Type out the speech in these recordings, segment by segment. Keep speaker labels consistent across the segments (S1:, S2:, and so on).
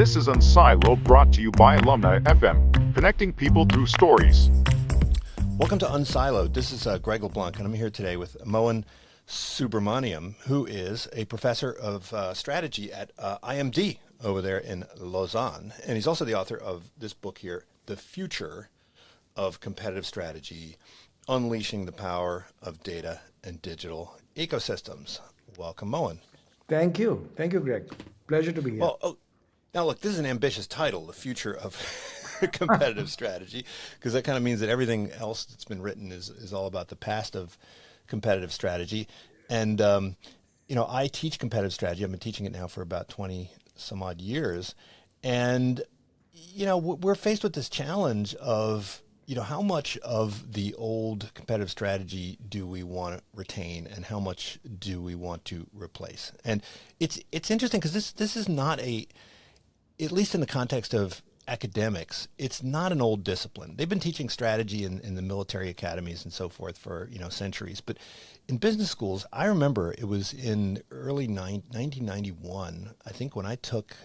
S1: This is Unsiloed, brought to you by Alumni FM, connecting people through stories.
S2: Welcome to Unsiloed. This is Greg LeBlanc, and I'm here today with Mohan Subramaniam, who is a professor of strategy at IMD over there in Lausanne. And he's also the author of this book here, The Future of Competitive Strategy, Unleashing the Power of Data and Digital Ecosystems. Welcome, Mohan.
S3: Thank you. Thank you, Greg. Pleasure to be here.
S2: Well, now look, this is an ambitious title, The Future of Competitive Strategy, because that kind of means that everything else that's been written is all about the past of competitive strategy. And, I teach competitive strategy. I've been teaching it now for about 20 some odd years. And, we're faced with this challenge of, how much of the old competitive strategy do we want to retain and how much do we want to replace? And it's interesting because this is not at least in the context of academics, it's not an old discipline. They've been teaching strategy in the military academies and so forth for centuries. But in business schools, I remember it was in early 1991, I think, when I took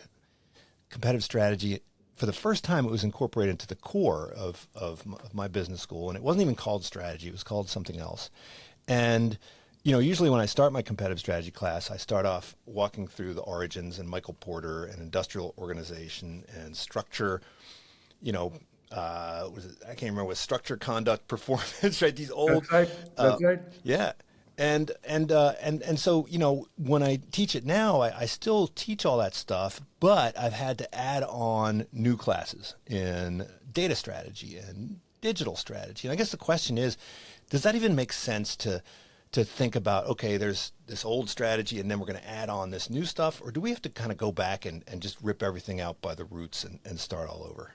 S2: competitive strategy. For the first time, it was incorporated into the core of my business school, and it wasn't even called strategy. It was called something else. And usually when I start my competitive strategy class, I start off walking through the origins and Michael Porter and industrial organization and structure, I can't remember what structure, conduct, performance, right? These old.
S3: That's right.
S2: Yeah. And so, when I teach it now, I still teach all that stuff, but I've had to add on new classes in data strategy and digital strategy. And I guess the question is, does that even make sense to think about, okay, there's this old strategy and then we're going to add on this new stuff? Or do we have to kind of go back and just rip everything out by the roots and start all over?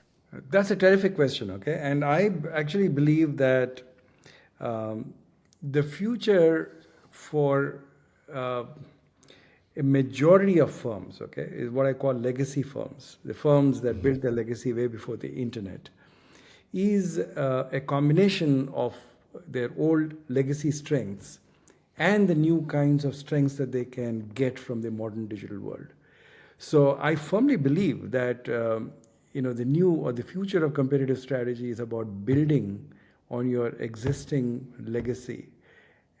S3: That's a terrific question, okay? And I actually believe that the future for a majority of firms, okay, is what I call legacy firms, the firms that built their legacy way before the internet, is a combination of their old legacy strengths and the new kinds of strengths that they can get from the modern digital world. So I firmly believe that the new or the future of competitive strategy is about building on your existing legacy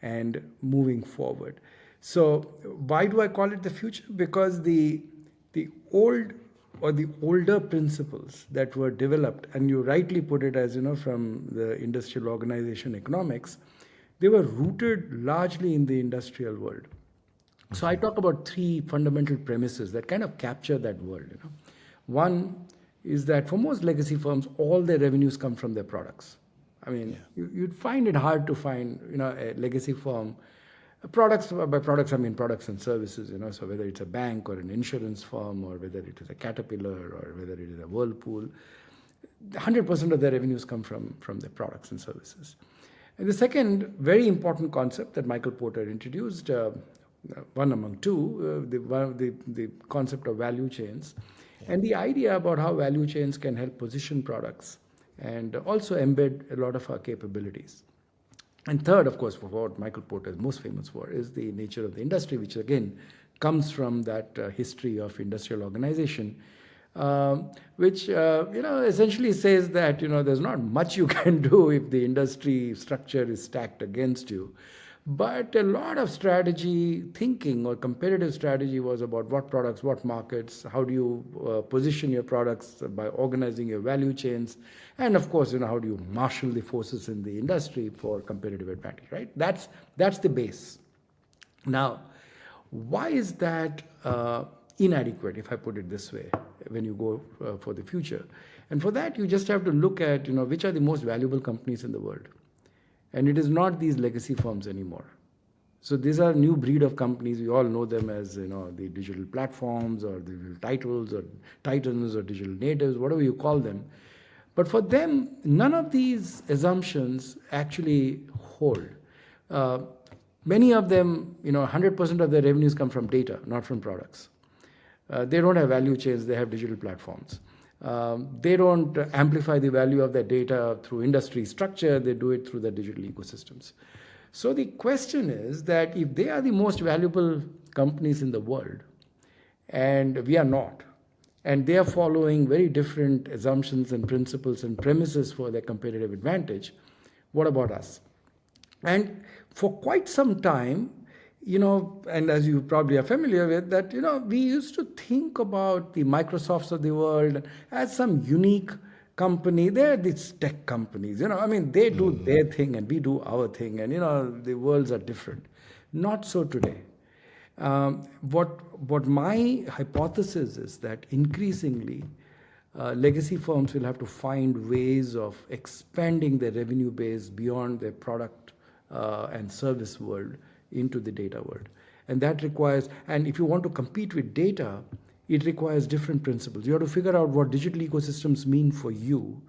S3: and moving forward. So why do I call it the future? Because the old or the older principles that were developed, and you rightly put it as, from the industrial organization economics, they were rooted largely in the industrial world. So I talk about three fundamental premises that kind of capture that world. One is that for most legacy firms, all their revenues come from their products. I mean, you'd find it hard to find, a legacy firm. Products, by products, I mean products and services, so whether it's a bank or an insurance firm or whether it is a Caterpillar or whether it is a Whirlpool, 100% of their revenues come from their products and services. And the second very important concept that Michael Porter introduced, one among two, the concept of value chains, and the idea about how value chains can help position products and also embed a lot of our capabilities. And third, of course, for what Michael Porter is most famous for, is the nature of the industry, which again comes from that history of industrial organization, which essentially says that there's not much you can do if the industry structure is stacked against you. But a lot of strategy thinking or competitive strategy was about what products, what markets, how do you position your products by organizing your value chains, and of course, how do you marshal the forces in the industry for competitive advantage, right? That's the base. Now, why is that inadequate, if I put it this way, when you go for the future? And for that, you just have to look at, which are the most valuable companies in the world. And it is not these legacy firms anymore. So these are a new breed of companies. We all know them as the digital platforms or the titles or titans or digital natives, whatever you call them. But for them, none of these assumptions actually hold. Many of them, 100% of their revenues come from data, not from products. They don't have value chains, they have digital platforms. They don't amplify the value of their data through industry structure, they do it through the digital ecosystems. So the question is that if they are the most valuable companies in the world, and we are not, And they are following very different assumptions and principles and premises for their competitive advantage. What about us? And for quite some time, and as you probably are familiar with, that, we used to think about the Microsofts of the world as some unique company. They're these tech companies, I mean, they do their thing and we do our thing, and, the worlds are different. Not so today. What my hypothesis is that increasingly legacy firms will have to find ways of expanding their revenue base beyond their product and service world into the data world. And that requires, and if you want to compete with data, it requires different principles. You have to figure out what digital ecosystems mean for you.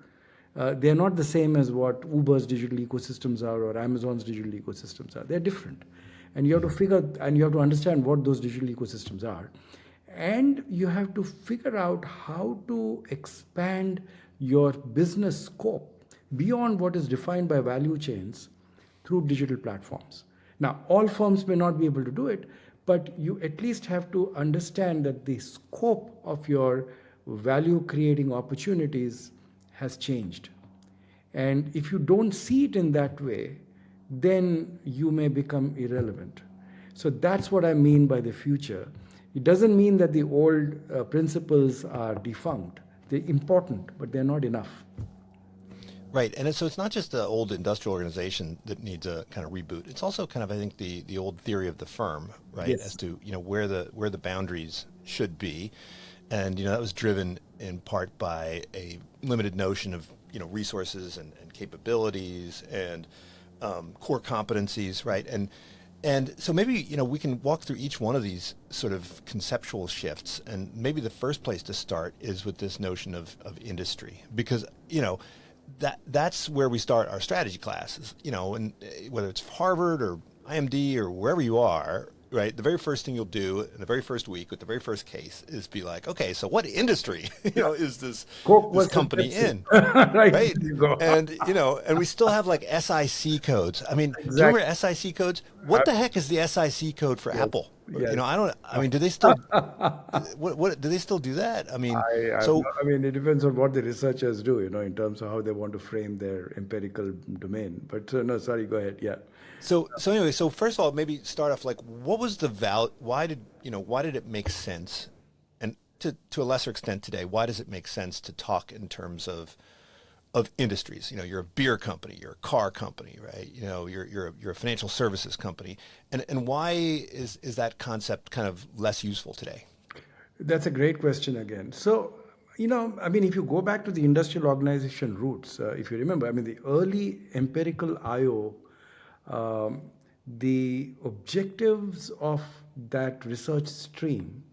S3: They're not the same as what Uber's digital ecosystems are or Amazon's digital ecosystems are. They're different. And you have to you have to understand what those digital ecosystems are. And you have to figure out how to expand your business scope beyond what is defined by value chains through digital platforms. Now, all firms may not be able to do it, but you at least have to understand that the scope of your value creating opportunities has changed. And if you don't see it in that way, then you may become irrelevant. So that's what I mean by the future. It doesn't mean that the old principles are defunct. They're important, but they're not enough.
S2: Right, and so it's not just the old industrial organization that needs a kind of reboot. It's also kind of, I think, the old theory of the firm, right?
S3: Yes.
S2: As to where the boundaries should be, and that was driven in part by a limited notion of resources and capabilities and core competencies, right? And so maybe we can walk through each one of these sort of conceptual shifts, and maybe the first place to start is with this notion of industry, because that's where we start our strategy classes, and whether it's Harvard or IMD or wherever you are, right? The very first thing you'll do in the very first week with the very first case is be like, okay, so what industry, is this
S3: Coke was
S2: company
S3: successful.
S2: in?
S3: Right.
S2: Right.
S3: There you go.
S2: And, and we still have like SIC codes. I mean, do you
S3: Exactly.
S2: remember SIC codes? What the heck is the SIC code for Apple?
S3: Yes.
S2: I mean, do they still, what, do they still do that? I mean, so,
S3: I mean, it depends on what the researchers do, in terms of how they want to frame their empirical domain. But no, sorry, go ahead. Yeah.
S2: so anyway, so first of all, maybe start off like, what was the why did it make sense? And to a lesser extent today, why does it make sense to talk in terms of industries? You're a beer company, you're a car company, right? You're a financial services company, and why is that concept kind of less useful today?
S3: That's a great question again. So, I mean, if you go back to the industrial organization roots, if you remember, I mean, the early empirical IO, um, the objectives of that research stream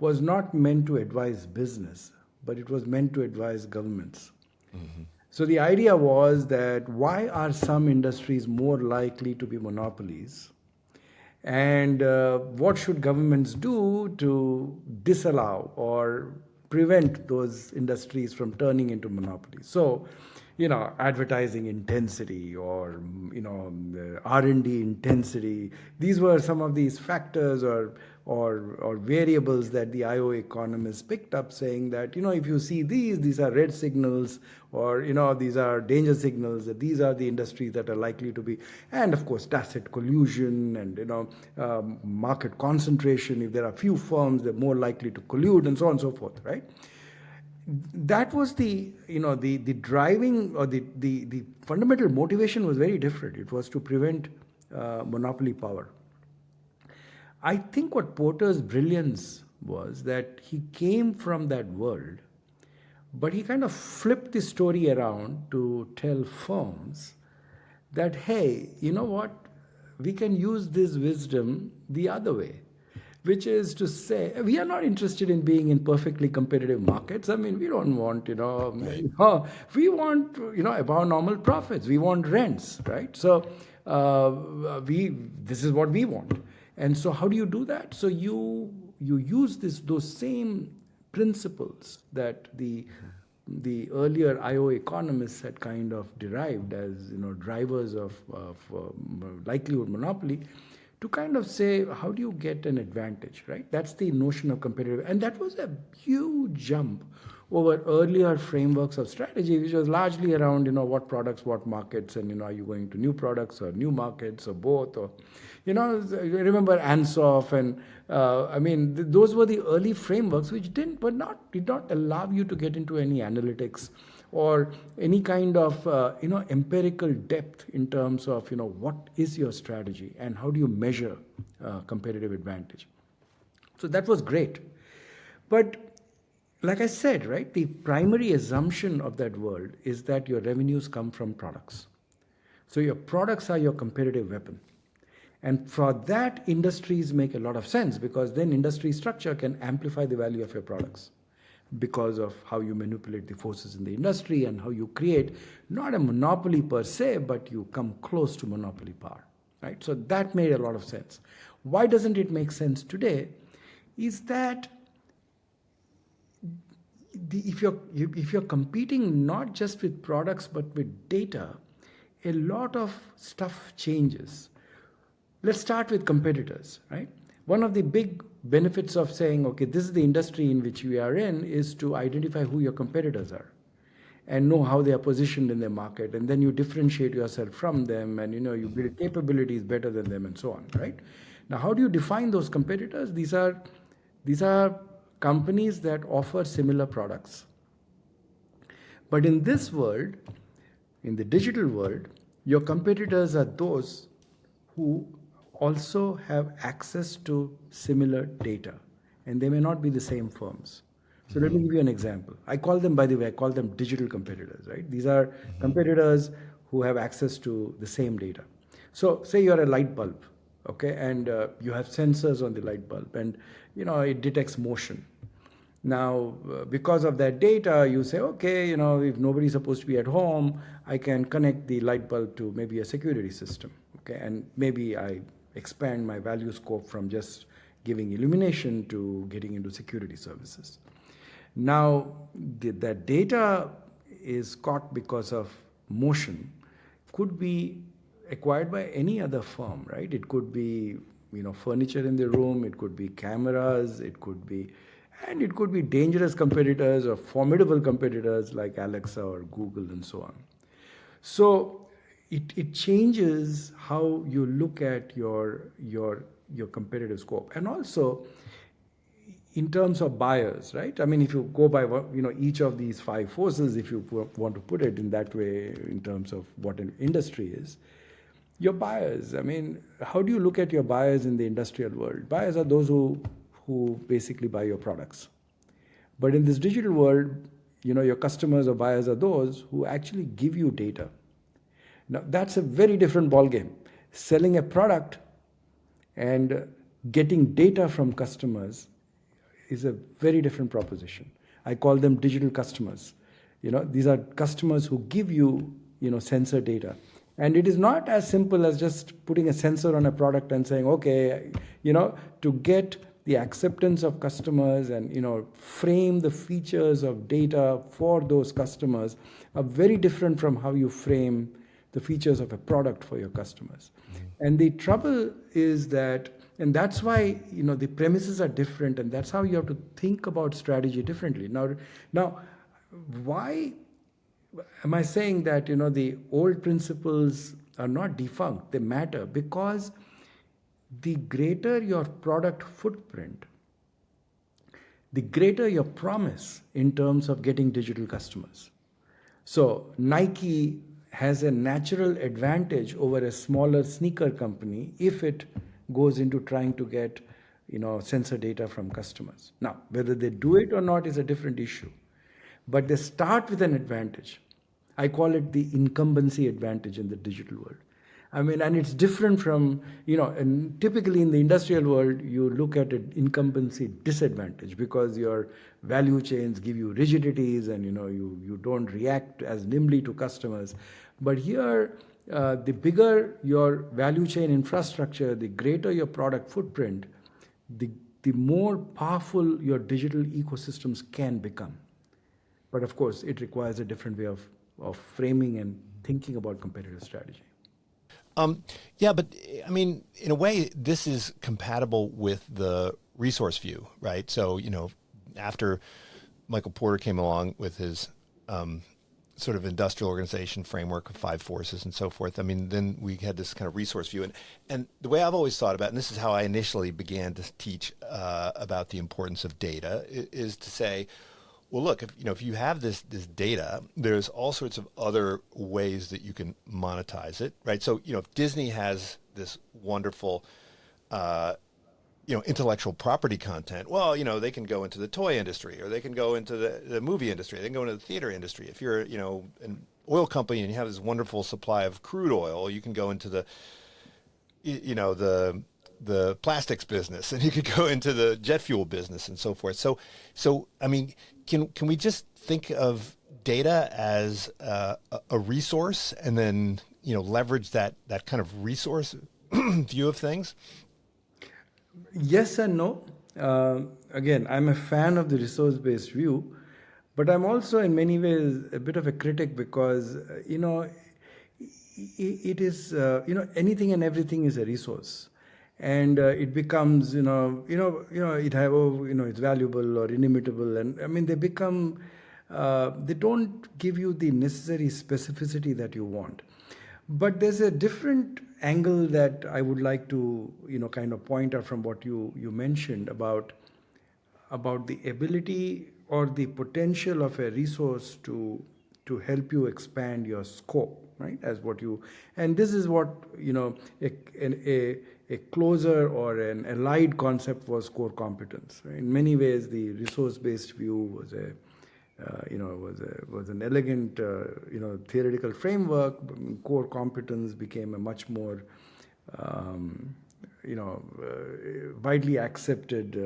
S3: was not meant to advise business, but it was meant to advise governments. So the idea was that why are some industries more likely to be monopolies? And what should governments do to disallow or prevent those industries from turning into monopolies? So, advertising intensity or the R&D intensity. These were some of these factors or variables that the IO economists picked up, saying that if you see these are red signals, or these are danger signals, that these are the industries that are likely to be. And of course tacit collusion and market concentration. If there are few firms, they're more likely to collude, and so on and so forth, right? That was the driving, or the fundamental motivation was very different. It was to prevent monopoly power. I think what Porter's brilliance was that he came from that world, but he kind of flipped the story around to tell firms that, hey, you know what? We can use this wisdom the other way, which is to say, we are not interested in being in perfectly competitive markets. I mean, we don't want,
S2: Right.
S3: we want, above normal profits. We want rents, right? So this is what we want. And so how do you do that? So you use those same principles that the earlier IO economists had kind of derived as drivers of likelihood monopoly, to kind of say, how do you get an advantage, right? That's the notion of competitive. And that was a huge jump over earlier frameworks of strategy, which was largely around, what products, what markets, and, are you going to new products or new markets or both? Or, remember Ansoff and, those were the early frameworks which did not allow you to get into any analytics or any kind of empirical depth in terms of what is your strategy and how do you measure competitive advantage. So that was great, but like I said, right, the primary assumption of that world is that your revenues come from products. So your products are your competitive weapon. And for that, industries make a lot of sense, because then industry structure can amplify the value of your products because of how you manipulate the forces in the industry and how you create not a monopoly per se, but you come close to monopoly power, right? So that made a lot of sense. Why doesn't it make sense today? Is that if you're competing not just with products but with data, a lot of stuff changes. Let's start with competitors, right? One of the big benefits of saying, okay, this is the industry in which we are in, is to identify who your competitors are and know how they are positioned in their market, and then you differentiate yourself from them, and you build capabilities better than them, and so on, right? Now, how do you define those competitors? These are companies that offer similar products. But in this world, in the digital world, your competitors are those who also have access to similar data, and they may not be the same firms. So let me give you an example. I call them digital competitors, right? These are competitors who have access to the same data. So say you're a light bulb, okay, and you have sensors on the light bulb, and it detects motion. Now, because of that data, you say, okay, if nobody's supposed to be at home, I can connect the light bulb to maybe a security system, okay, and maybe I expand my value scope from just giving illumination to getting into security services. Now, that data is caught because of motion, could be acquired by any other firm, right? It could be, furniture in the room, it could be cameras, it could be dangerous competitors or formidable competitors like Alexa or Google and so on. So it changes how you look at your competitive scope. And also, in terms of buyers, right? I mean, if you go by each of these five forces, if you want to put it in that way, in terms of what an industry is, your buyers. I mean, how do you look at your buyers in the industrial world? Buyers are those who basically buy your products. But in this digital world, your customers or buyers are those who actually give you data. Now, that's a very different ballgame. Selling a product and getting data from customers is a very different proposition. I call them digital customers. These are customers who give you, sensor data. And it is not as simple as just putting a sensor on a product and saying, okay, to get the acceptance of customers and, frame the features of data for those customers are very different from how you frame the features of a product for your customers. And the trouble is that, and that's why, the premises are different, and that's how you have to think about strategy differently. Now, why am I saying that, the old principles are not defunct? They matter because the greater your product footprint, the greater your promise in terms of getting digital customers. So Nike has a natural advantage over a smaller sneaker company if it goes into trying to get, sensor data from customers. Now, whether they do it or not is a different issue, but they start with an advantage. I call it the incumbency advantage in the digital world. I mean, and it's different from, and typically in the industrial world, you look at an incumbency disadvantage because your value chains give you rigidities and, you don't react as nimbly to customers. But here, the bigger your value chain infrastructure, the greater your product footprint, the more powerful your digital ecosystems can become. But of course, it requires a different way of framing and thinking about competitive strategy.
S2: Yeah, but I mean, in a way, this is compatible with the resource view, right? So, after Michael Porter came along with his sort of industrial organization framework of five forces and so forth, I mean, then we had this kind of resource view. And the way I've always thought about it, and this is how I initially began to teach about the importance of data, is to say, well, look, if you have this data, there's all sorts of other ways that you can monetize it, right? So, if Disney has this wonderful intellectual property content, well, they can go into the toy industry, or they can go into the movie industry, they can go into the theater industry. If you're, an oil company and you have this wonderful supply of crude oil, you can go into the plastics business, and you could go into the jet fuel business and so forth. So I mean, can we just think of data as a resource, and then leverage that kind of resource view of things?
S3: Yes and no. Again, I'm a fan of the resource-based view, but I'm also in many ways a bit of a critic because it is anything and everything is a resource, and it becomes it have it's valuable or inimitable, and I mean they become they don't give you the necessary specificity that you want. But there's a different angle that I would like to kind of point out from what you mentioned about the ability or the potential of a resource to help you expand your scope, right? As what you, and this is what a closer or an allied concept was core competence. Right? In many ways, the resource-based view was was an elegant theoretical framework. Core competence became a much more widely accepted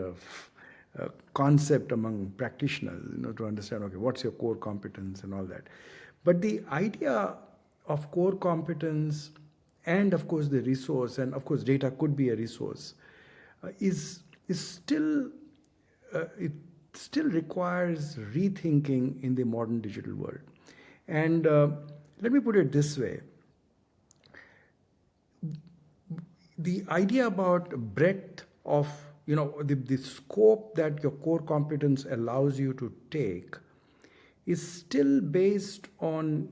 S3: concept among practitioners, to understand, okay, what's your core competence and all that. But the idea of core competence and of course the resource, and of course data could be a resource, is still it still requires rethinking in the modern digital world. And let me put it this way. The idea about breadth of the scope that your core competence allows you to take is still based on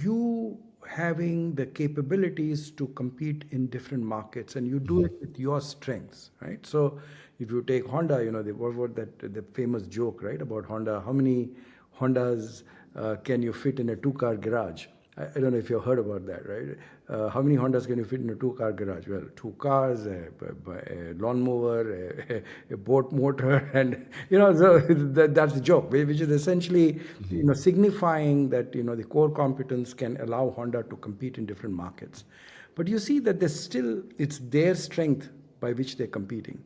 S3: you having the capabilities to compete in different markets, and you do it with your strengths, right? So if you take Honda, what the famous joke, right, about Honda, how many Hondas can you fit in a two-car garage? I don't know if you've heard about that, right? How many Hondas can you fit in a two-car garage? Well, two cars, a lawnmower, a boat motor, and so that's the joke, which is essentially signifying that the core competence can allow Honda to compete in different markets. But you see that it's their strength by which they're competing.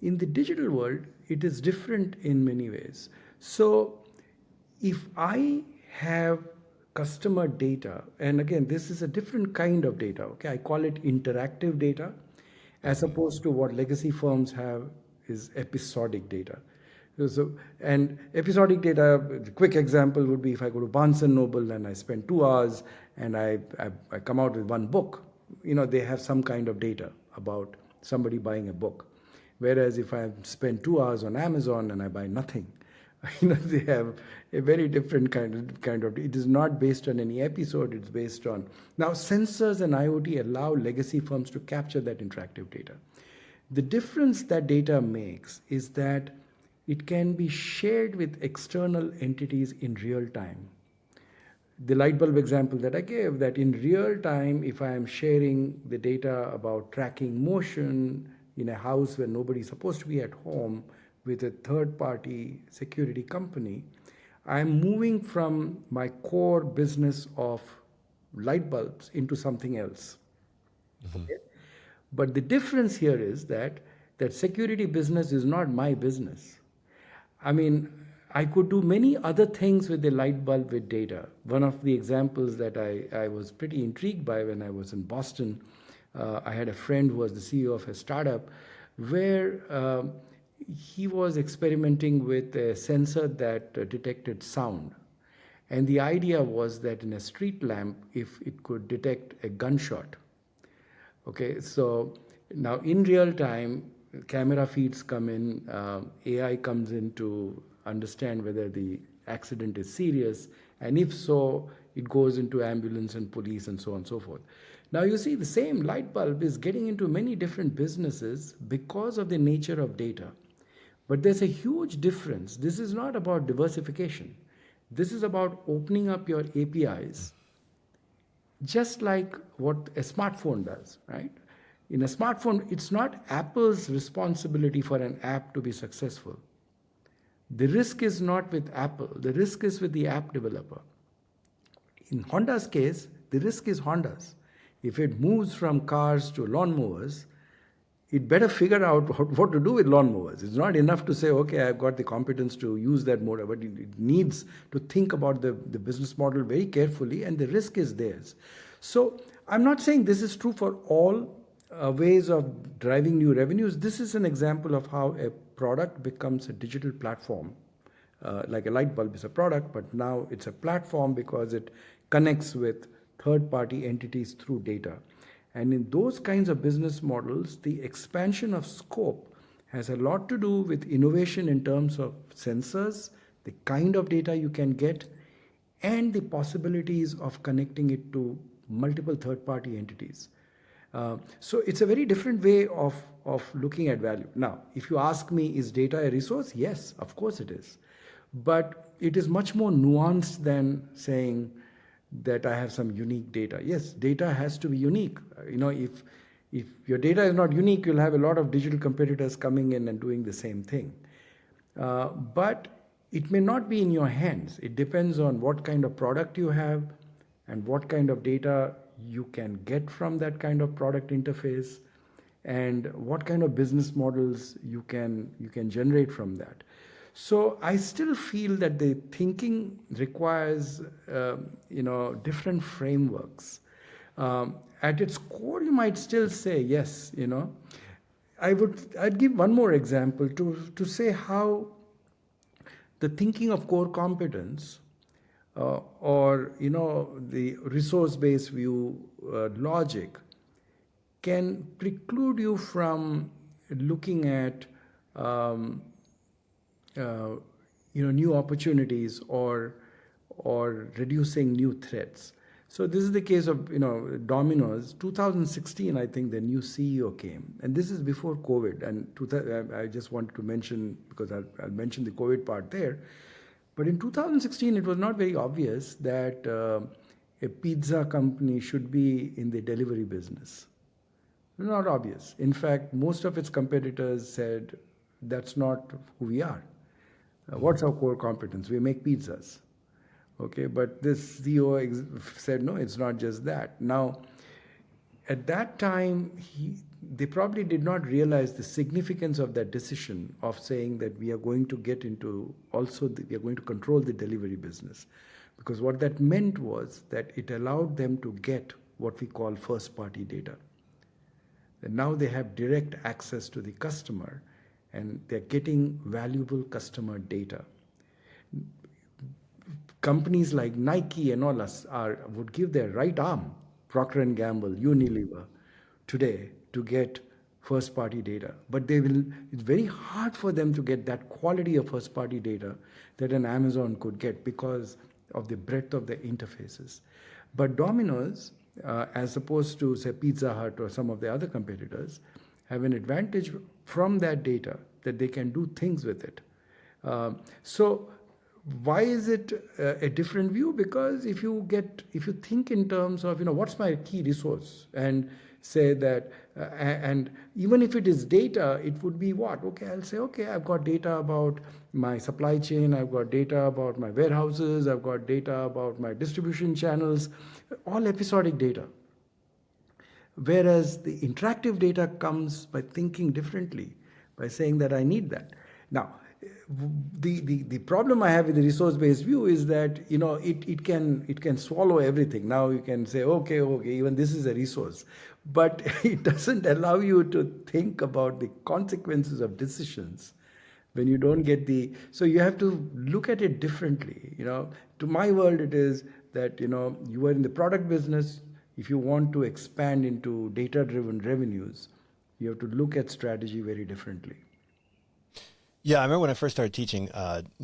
S3: In the digital world, it is different in many ways. So if I have customer data, and again, this is a different kind of data, okay? I call it interactive data, as opposed to what legacy firms have is episodic data. So, and episodic data, the quick example would be if I go to Barnes and Noble and I spend 2 hours and I come out with one book, they have some kind of data about somebody buying a book. Whereas if I spend 2 hours on Amazon and I buy nothing, they have a very different kind of. It is not based on any episode. It's based on now sensors and IoT allow legacy firms to capture that interactive data. The difference that data makes is that it can be shared with external entities in real time. The light bulb example that I gave, that in real time, if I am sharing the data about tracking motion in a house where nobody's supposed to be at home with a third-party security company, I'm moving from my core business of light bulbs into something else. Okay? But the difference here is that security business is not my business. I mean, I could do many other things with the light bulb with data. One of the examples that I was pretty intrigued by when I was in Boston, I had a friend who was the CEO of a startup where he was experimenting with a sensor that detected sound. And the idea was that in a street lamp, if it could detect a gunshot, Okay, so now in real time, camera feeds come in, AI comes in to understand whether the accident is serious, and if so, it goes into ambulance and police and so on and so forth. Now you see the same light bulb is getting into many different businesses because of the nature of data. But there's a huge difference. This is not about diversification. This is about opening up your APIs just like what a smartphone does, right? In a smartphone, it's not Apple's responsibility for an app to be successful. The risk is not with Apple, the risk is with the app developer. In Honda's case, the risk is Honda's. If it moves from cars to lawnmowers, it better figure out what to do with lawnmowers. It's not enough to say, okay, I've got the competence to use that motor, but it needs to think about the business model very carefully, and the risk is theirs. So I'm not saying this is true for all ways of driving new revenues. This is an example of how a product becomes a digital platform. Like a light bulb is a product, but now it's a platform because it connects with third party entities through data. And in those kinds of business models, the expansion of scope has a lot to do with innovation in terms of sensors, the kind of data you can get, and the possibilities of connecting it to multiple third party entities. So it's a very different way of looking at value. Now, if you ask me, is data a resource? Yes, of course it is. But it is much more nuanced than saying that I have some unique data. Yes, data has to be unique. If your data is not unique, you'll have a lot of digital competitors coming in and doing the same thing. But it may not be in your hands. It depends on what kind of product you have and what kind of data you can get from that kind of product interface, and what kind of business models you can generate from that. So I still feel that the thinking requires different frameworks. At its core, you might still say yes. I'd give one more example to say how the thinking of core competence, or the resource-based view logic can preclude you from looking at new opportunities or reducing new threats. So this is the case of Domino's. 2016, I think the new CEO came, and this is before COVID. And I just wanted to mention, because I'll mention the COVID part there. But in 2016, it was not very obvious that a pizza company should be in the delivery business. Not obvious. In fact, most of its competitors said, that's not who we are. What's our core competence? We make pizzas. Okay, but this CEO said, no, it's not just that. Now, at that time, they probably did not realize the significance of that decision of saying that we are going to get into we are going to control the delivery business. Because what that meant was that it allowed them to get what we call first party data. And now they have direct access to the customer, and they're getting valuable customer data. Companies like Nike and all us would give their right arm, Procter & Gamble, Unilever, today to get first-party data. But it's very hard for them to get that quality of first-party data that an Amazon could get because of the breadth of the interfaces. But Domino's, as opposed to, say, Pizza Hut or some of the other competitors, have an advantage from that data that they can do things with it. So why is it a different view? Because if you think in terms of what's my key resource, and say that and even if it is data, it would be what? Okay, I'll say, okay, I've got data about my supply chain, I've got data about my warehouses, I've got data about my distribution channels, all episodic data. Whereas the interactive data comes by thinking differently, by saying that I need that. Now, the problem I have with the resource-based view is that it can swallow everything. Now you can say, okay, even this is a resource, but it doesn't allow you to think about the consequences of decisions when you don't get so you have to look at it differently. To my world, it is that you are in the product business, if you want to expand into data-driven revenues, you have to look at strategy very differently.
S2: Yeah, I remember when I first started teaching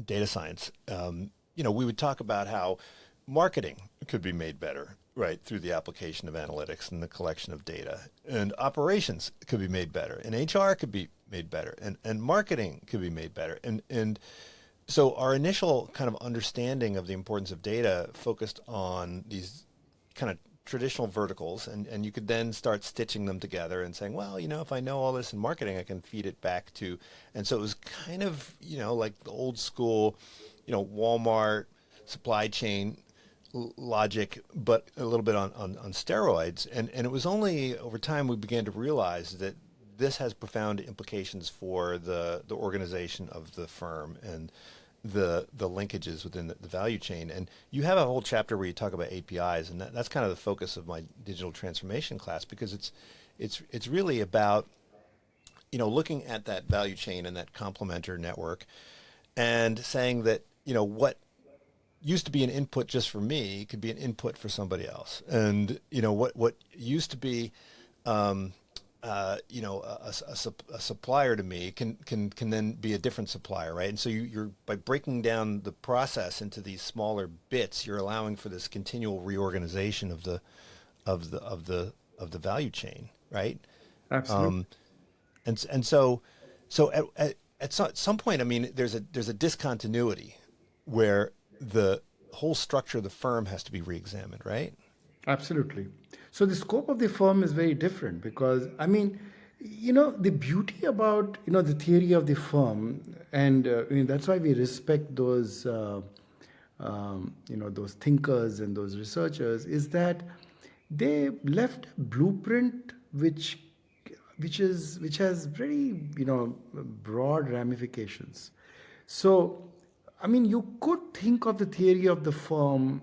S2: data science, we would talk about how marketing could be made better, right, through the application of analytics and the collection of data. And operations could be made better, and HR could be made better, and marketing could be made better. And so our initial kind of understanding of the importance of data focused on these kind of traditional verticals, and you could then start stitching them together and saying, well, if I know all this in marketing, I can feed it back to, and so it was kind of, like the old school, Walmart supply chain logic, but a little bit on steroids. And it was only over time we began to realize that this has profound implications for the organization of the firm and the linkages within the value chain. And you have a whole chapter where you talk about APIs, and that's kind of the focus of my digital transformation class, because it's really about looking at that value chain and that complementer network and saying that what used to be an input just for me could be an input for somebody else, and what used to be a supplier to me can then be a different supplier, right? And so you're by breaking down the process into these smaller bits, you're allowing for this continual reorganization of the value chain, right?
S3: Absolutely.
S2: And so at some point, I mean, there's a discontinuity where the whole structure of the firm has to be reexamined, right?
S3: Absolutely. So the scope of the firm is very different because, I mean, the beauty about, the theory of the firm, and that's why we respect those, those thinkers and those researchers, is that they left a blueprint which has very, broad ramifications. So, I mean, you could think of the theory of the firm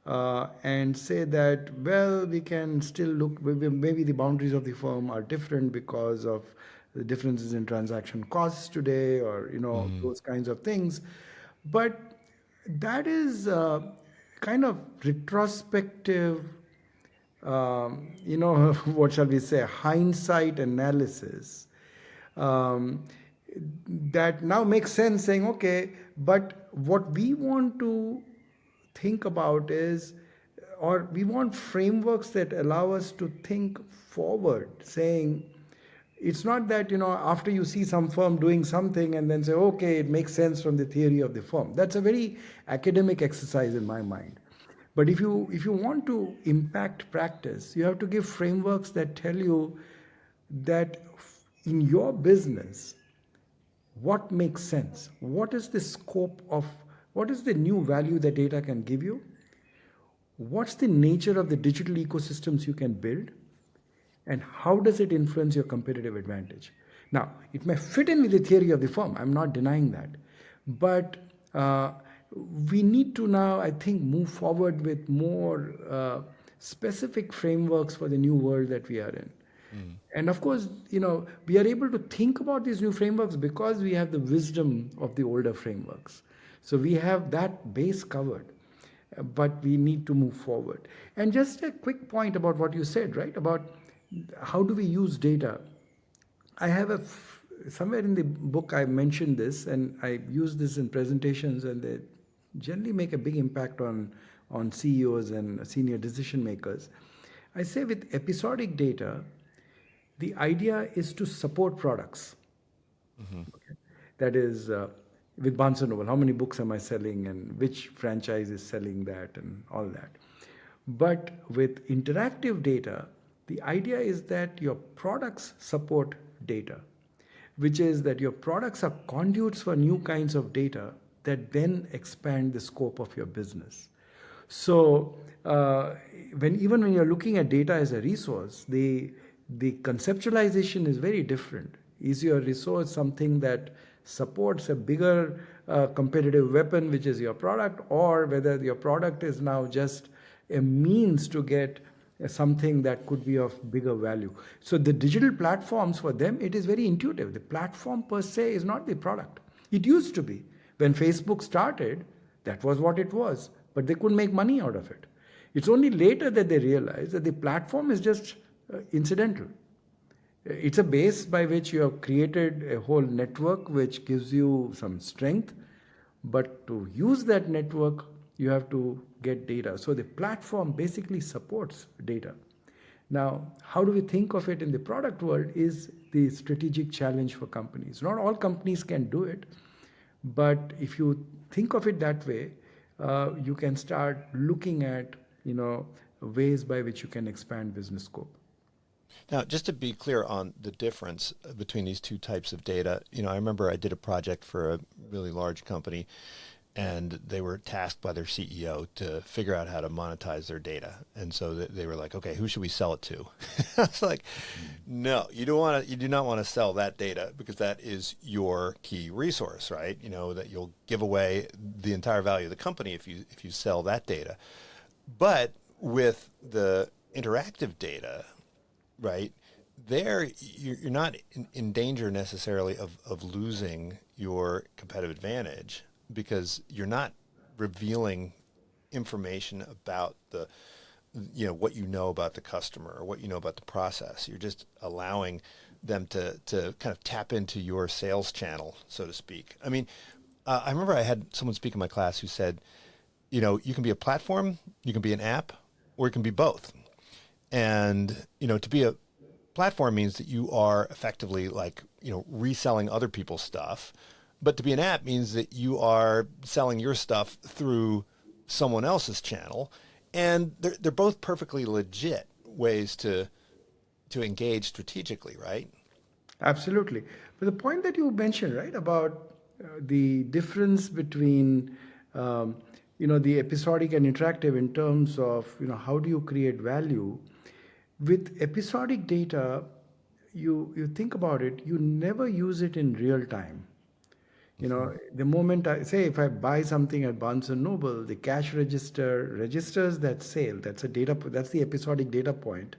S3: and say that, well, we can still look, maybe the boundaries of the firm are different because of the differences in transaction costs today, or, those kinds of things. But that is kind of retrospective, what shall we say, hindsight analysis um, that now makes sense, saying, okay, but what we want to think about is, or we want frameworks that allow us to think forward, saying, it's not that, after you see some firm doing something and then say, okay, it makes sense from the theory of the firm. That's a very academic exercise in my mind. But if you want to impact practice, you have to give frameworks that tell you that in your business, what makes sense? What is the scope of, what is the new value that data can give you? What's the nature of the digital ecosystems you can build? And how does it influence your competitive advantage? Now, it may fit in with the theory of the firm. I'm not denying that. But we need to now, I think, move forward with more specific frameworks for the new world that we are in. And of course, we are able to think about these new frameworks because we have the wisdom of the older frameworks. So we have that base covered, but we need to move forward. And just a quick point about what you said, right? About how do we use data? I have somewhere in the book I mentioned this, and I use this in presentations, and they generally make a big impact on CEOs and senior decision makers. I say with episodic data, the idea is to support products. Okay. That is, with Barnes & Noble, how many books am I selling and which franchise is selling that and all that. But with interactive data, the idea is that your products support data, which is that your products are conduits for new kinds of data that then expand the scope of your business. So even when you're looking at data as a resource, the conceptualization is very different. Is your resource something that supports a bigger competitive weapon, which is your product, or whether your product is now just a means to get something that could be of bigger value? So the digital platforms, for them, it is very intuitive. The platform per se is not the product. It used to be. When Facebook started, that was what it was, but they couldn't make money out of it. It's only later that they realize that the platform is just incidental. It's a base by which you have created a whole network which gives you some strength. But to use that network, you have to get data. So the platform basically supports data. Now, how do we think of it in the product world is the strategic challenge for companies. Not all companies can do it, but if you think of it that way, you can start looking at ways by which you can expand business scope.
S2: Now, just to be clear on the difference between these two types of data, I remember I did a project for a really large company, and they were tasked by their CEO to figure out how to monetize their data. And so they were like, okay, who should we sell it to? I was like, no, you do not want to sell that data because that is your key resource, right? That you'll give away the entire value of the company if you sell that data. But with the interactive data, right, there you're not in danger necessarily of losing your competitive advantage, because you're not revealing information about what you know about the customer or what you know about the process. You're just allowing them to kind of tap into your sales channel, so to speak. I mean, I remember I had someone speak in my class who said, you can be a platform, you can be an app, or you can be both. And, to be a platform means that you are effectively like, reselling other people's stuff. But to be an app means that you are selling your stuff through someone else's channel. And they're both perfectly legit ways to engage strategically, right?
S3: Absolutely. But the point that you mentioned, right, about the difference between, the episodic and interactive in terms of, how do you create value? With episodic data, you think about it, you never use it in real time. The moment if I buy something at Barnes and Noble, the cash register registers that sale. That's the episodic data point,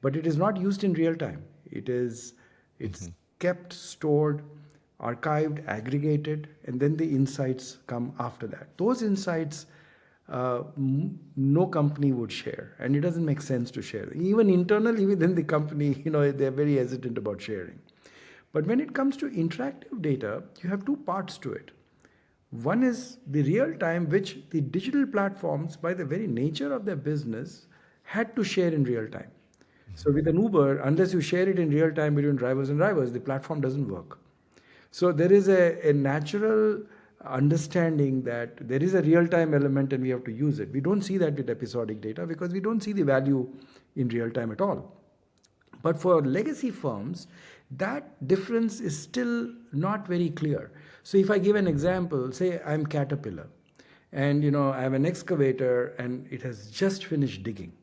S3: but it is not used in real time. It's kept, stored, archived, aggregated, and then the insights come after that. Those insights, no company would share, and it doesn't make sense to share. Even internally within the company, they're very hesitant about sharing. But when it comes to interactive data, you have two parts to it. One is the real time, which the digital platforms, by the very nature of their business, had to share in real time. So with an Uber, unless you share it in real time between drivers and drivers, the platform doesn't work. So there is a natural understanding that there is a real time element and we have to use it. We don't see that with episodic data because we don't see the value in real time at all. But for legacy firms, that difference is still not very clear. So if I give an example, say I'm Caterpillar, and I have an excavator and it has just finished digging.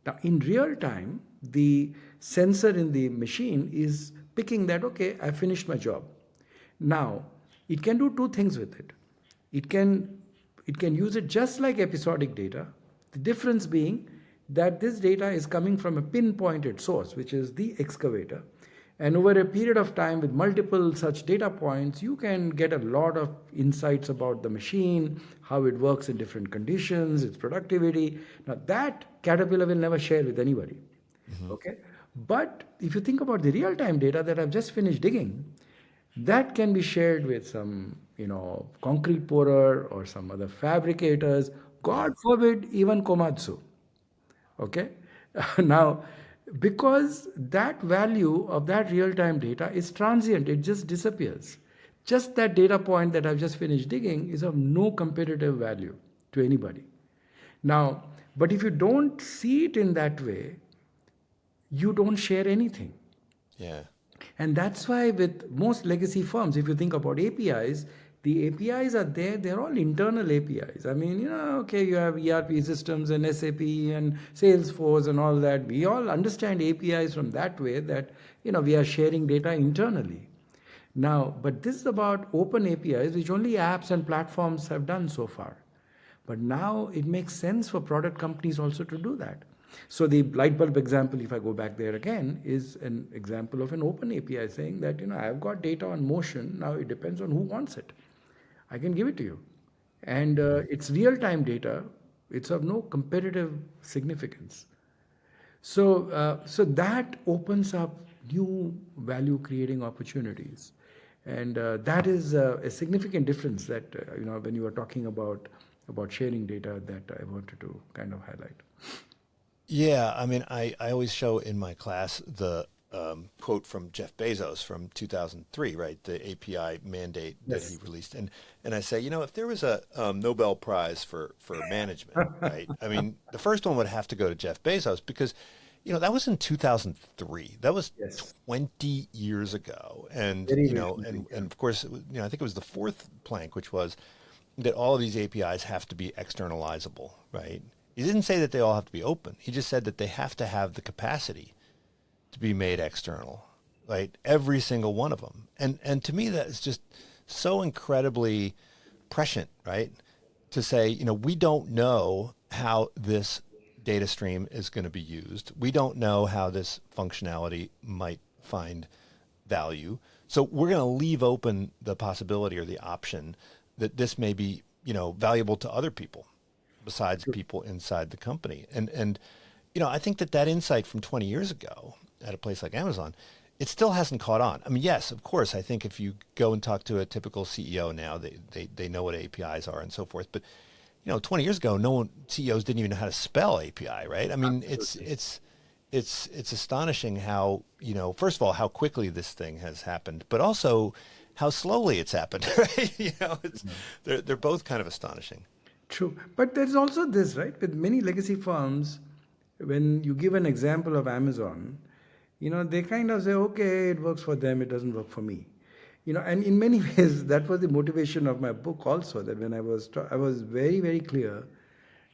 S3: Now in real time, the sensor in the machine is picking that, okay, I finished my job. Now it can do two things with it. It can use it just like episodic data. The difference being that this data is coming from a pinpointed source, which is the excavator. And over a period of time with multiple such data points, you can get a lot of insights about the machine, how it works in different conditions, its productivity. Now that Caterpillar will never share with anybody. Okay? But if you think about the real-time data that I've just finished digging, that can be shared with some, concrete pourer or some other fabricators, God forbid, even Komatsu. Okay? Now, because that value of that real-time data is transient, it just disappears. Just that data point that I've just finished digging is of no competitive value to anybody. Now, but if you don't see it in that way, you don't share anything.
S2: Yeah.
S3: And that's why with most legacy firms, if you think about APIs, the APIs are there, they're all internal APIs. I mean, okay, you have ERP systems and SAP and Salesforce and all that. We all understand APIs from that way that, we are sharing data internally. Now, but this is about open APIs, which only apps and platforms have done so far. But now it makes sense for product companies also to do that. So the light bulb example, if I go back there again, is an example of an open API saying that, I've got data on motion. Now it depends on who wants it. I can give it to you. And it's real-time data. It's of no competitive significance. So that opens up new value creating opportunities, and that is a significant difference that when you were talking about sharing data that I wanted to kind of highlight.
S2: Yeah, I mean, I always show in my class the quote from Jeff Bezos from 2003, right? The API mandate that he
S3: Yes.
S2: released, and I say, if there was a Nobel Prize for management, right? I mean, the first one would have to go to Jeff Bezos because, that was in 2003. That was
S3: Yes.
S2: 20 years ago, and
S3: Very,
S2: you
S3: very
S2: know,
S3: something.
S2: and of course, I think it was the fourth plank, which was that all of these APIs have to be externalizable, right? He didn't say that they all have to be open. He just said that they have to have the capacity to be made external, right? Every single one of them. And to me, that is just so incredibly prescient, right? To say, we don't know how this data stream is going to be used. We don't know how this functionality might find value. So we're going to leave open the possibility or the option that this may be, valuable to other people besides people inside the company. And I think that insight from 20 years ago at a place like Amazon, it still hasn't caught on. I mean, yes, of course, I think if you go and talk to a typical CEO now, they know what APIs are and so forth. But 20 years ago, CEOs didn't even know how to spell API, right? I mean,
S3: Absolutely.
S2: it's astonishing how, first of all, how quickly this thing has happened, but also how slowly it's happened, right? They're both kind of astonishing.
S3: True. But there's also this, right? With many legacy firms, when you give an example of Amazon, they kind of say, okay, it works for them, it doesn't work for me. And in many ways, that was the motivation of my book also, that when I was very, very clear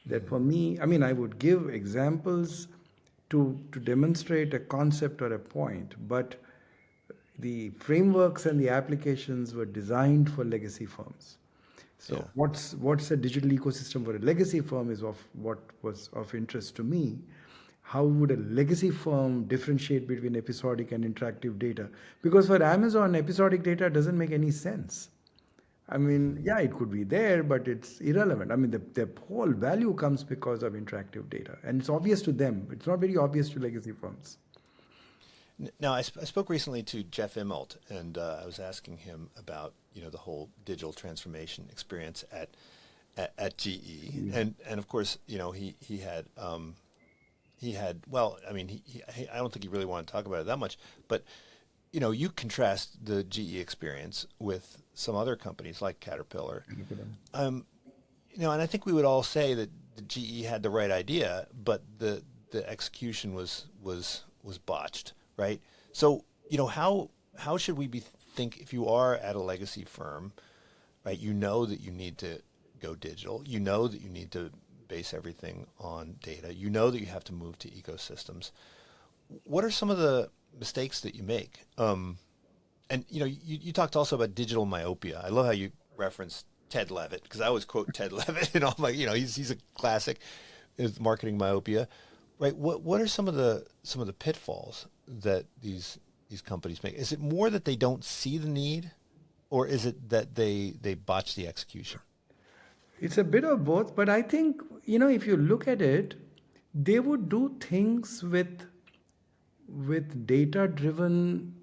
S3: that for me, I mean, I would give examples to demonstrate a concept or a point, but the frameworks and the applications were designed for legacy firms.
S2: Yeah.
S3: So what's a digital ecosystem for a legacy firm is of what was of interest to me. How would a legacy firm differentiate between episodic and interactive data? Because for Amazon, episodic data doesn't make any sense. I mean, yeah, it could be there, but it's irrelevant. I mean, the whole value comes because of interactive data, and it's obvious to them. It's not very obvious to legacy firms.
S2: Now, I spoke recently to Jeff Immelt, and I was asking him about the whole digital transformation experience at GE,
S3: Yeah.
S2: and of course he had well, I mean I don't think he really wanted to talk about it that much, but you contrast the GE experience with some other companies like Caterpillar, um, and I think we would all say that the GE had the right idea, but the execution was botched, right? So, how should we think if you are at a legacy firm, right? You know that you need to go digital. You know that you need to base everything on data. You know that you have to move to ecosystems. What are some of the mistakes that you make? And you talked also about digital myopia. I love how you referenced Ted Levitt because I always quote Ted Levitt and all my, he's a classic, is marketing myopia, right? What are some of the pitfalls that these companies make? Is it more that they don't see the need, or is it that they botch the execution?
S3: It's a bit of both, but I think, if you look at it, they would do things with data driven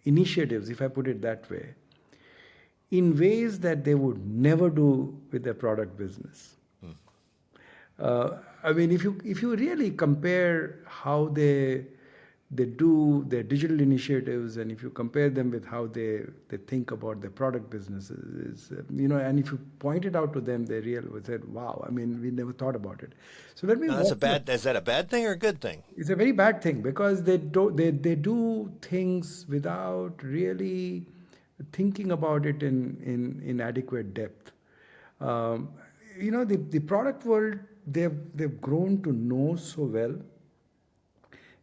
S3: initiatives, if I put it that way, in ways that they would never do with their product business.
S2: Hmm.
S3: I mean, if you really compare how they do their digital initiatives, and if you compare them with how they think about their product businesses, and if you point it out to them, they really said, "Wow! I mean, we never thought about it." So let me
S2: Now,
S3: walk you.
S2: is that a bad thing or a good thing?
S3: It's a very bad thing because they do things without really thinking about it in adequate depth. Um, the product world, they've grown to know so well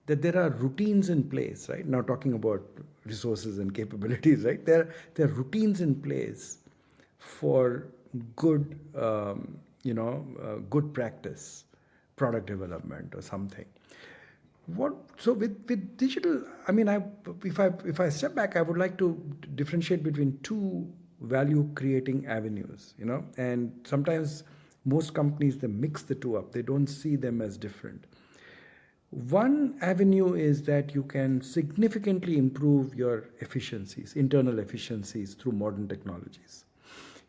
S3: that there are routines in place, right? Now talking about resources and capabilities, right? There are routines in place for good, good practice, product development or something. What so with digital? I mean, if I step back, I would like to differentiate between two value creating avenues, and sometimes most companies, they mix the two up. They don't see them as different. One avenue is that you can significantly improve your efficiencies, internal efficiencies through modern technologies.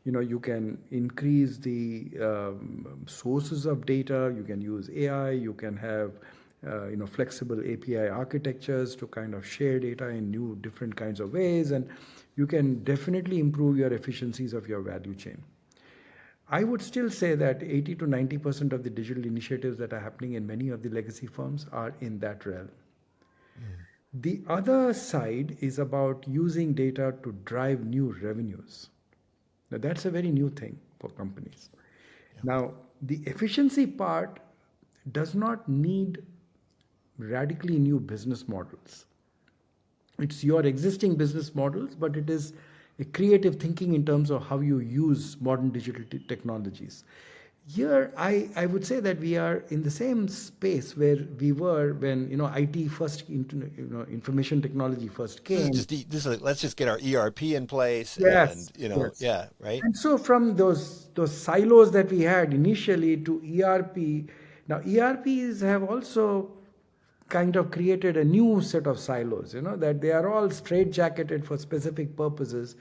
S3: You can increase the sources of data, you can use AI, you can have flexible API architectures to kind of share data in new different kinds of ways, and you can definitely improve your efficiencies of your value chain. I would still say that 80 to 90% of the digital initiatives that are happening in many of the legacy firms are in that realm. The other side is about using data to drive new revenues. Now, that's a very new thing for companies. Now, the efficiency part does not need radically new business models. It's your existing business models, but it is a creative thinking in terms of how you use modern digital technologies. Here, I would say that we are in the same space where we were when IT first, information technology first came.
S2: Let's just get our ERP in place,
S3: Yes,
S2: and
S3: yes.
S2: right.
S3: And so from those silos that we had initially to ERP, now ERPs have also kind of created a new set of silos, that they are all straitjacketed for specific purposes,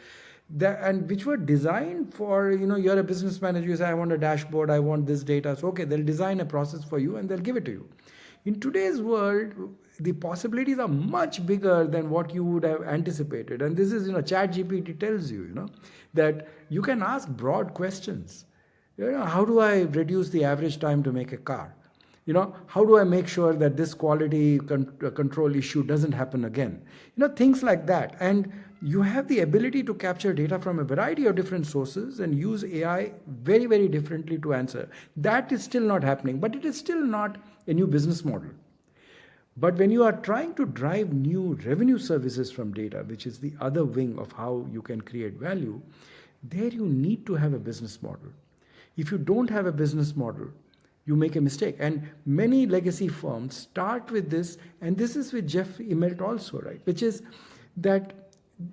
S3: and which were designed for, you're a business manager, you say, I want a dashboard, I want this data. So, okay, they'll design a process for you and they'll give it to you. In today's world, the possibilities are much bigger than what you would have anticipated. And this is, ChatGPT tells you, that you can ask broad questions. How do I reduce the average time to make a car? How do I make sure that this quality control issue doesn't happen again? Things like that. And you have the ability to capture data from a variety of different sources and use AI very, very differently to answer. That is still not happening, but it is still not a new business model. But when you are trying to drive new revenue services from data, which is the other wing of how you can create value, there you need to have a business model. If you don't have a business model, you make a mistake. And many legacy firms start with this, and this is with Jeff Immelt also, right? Which is that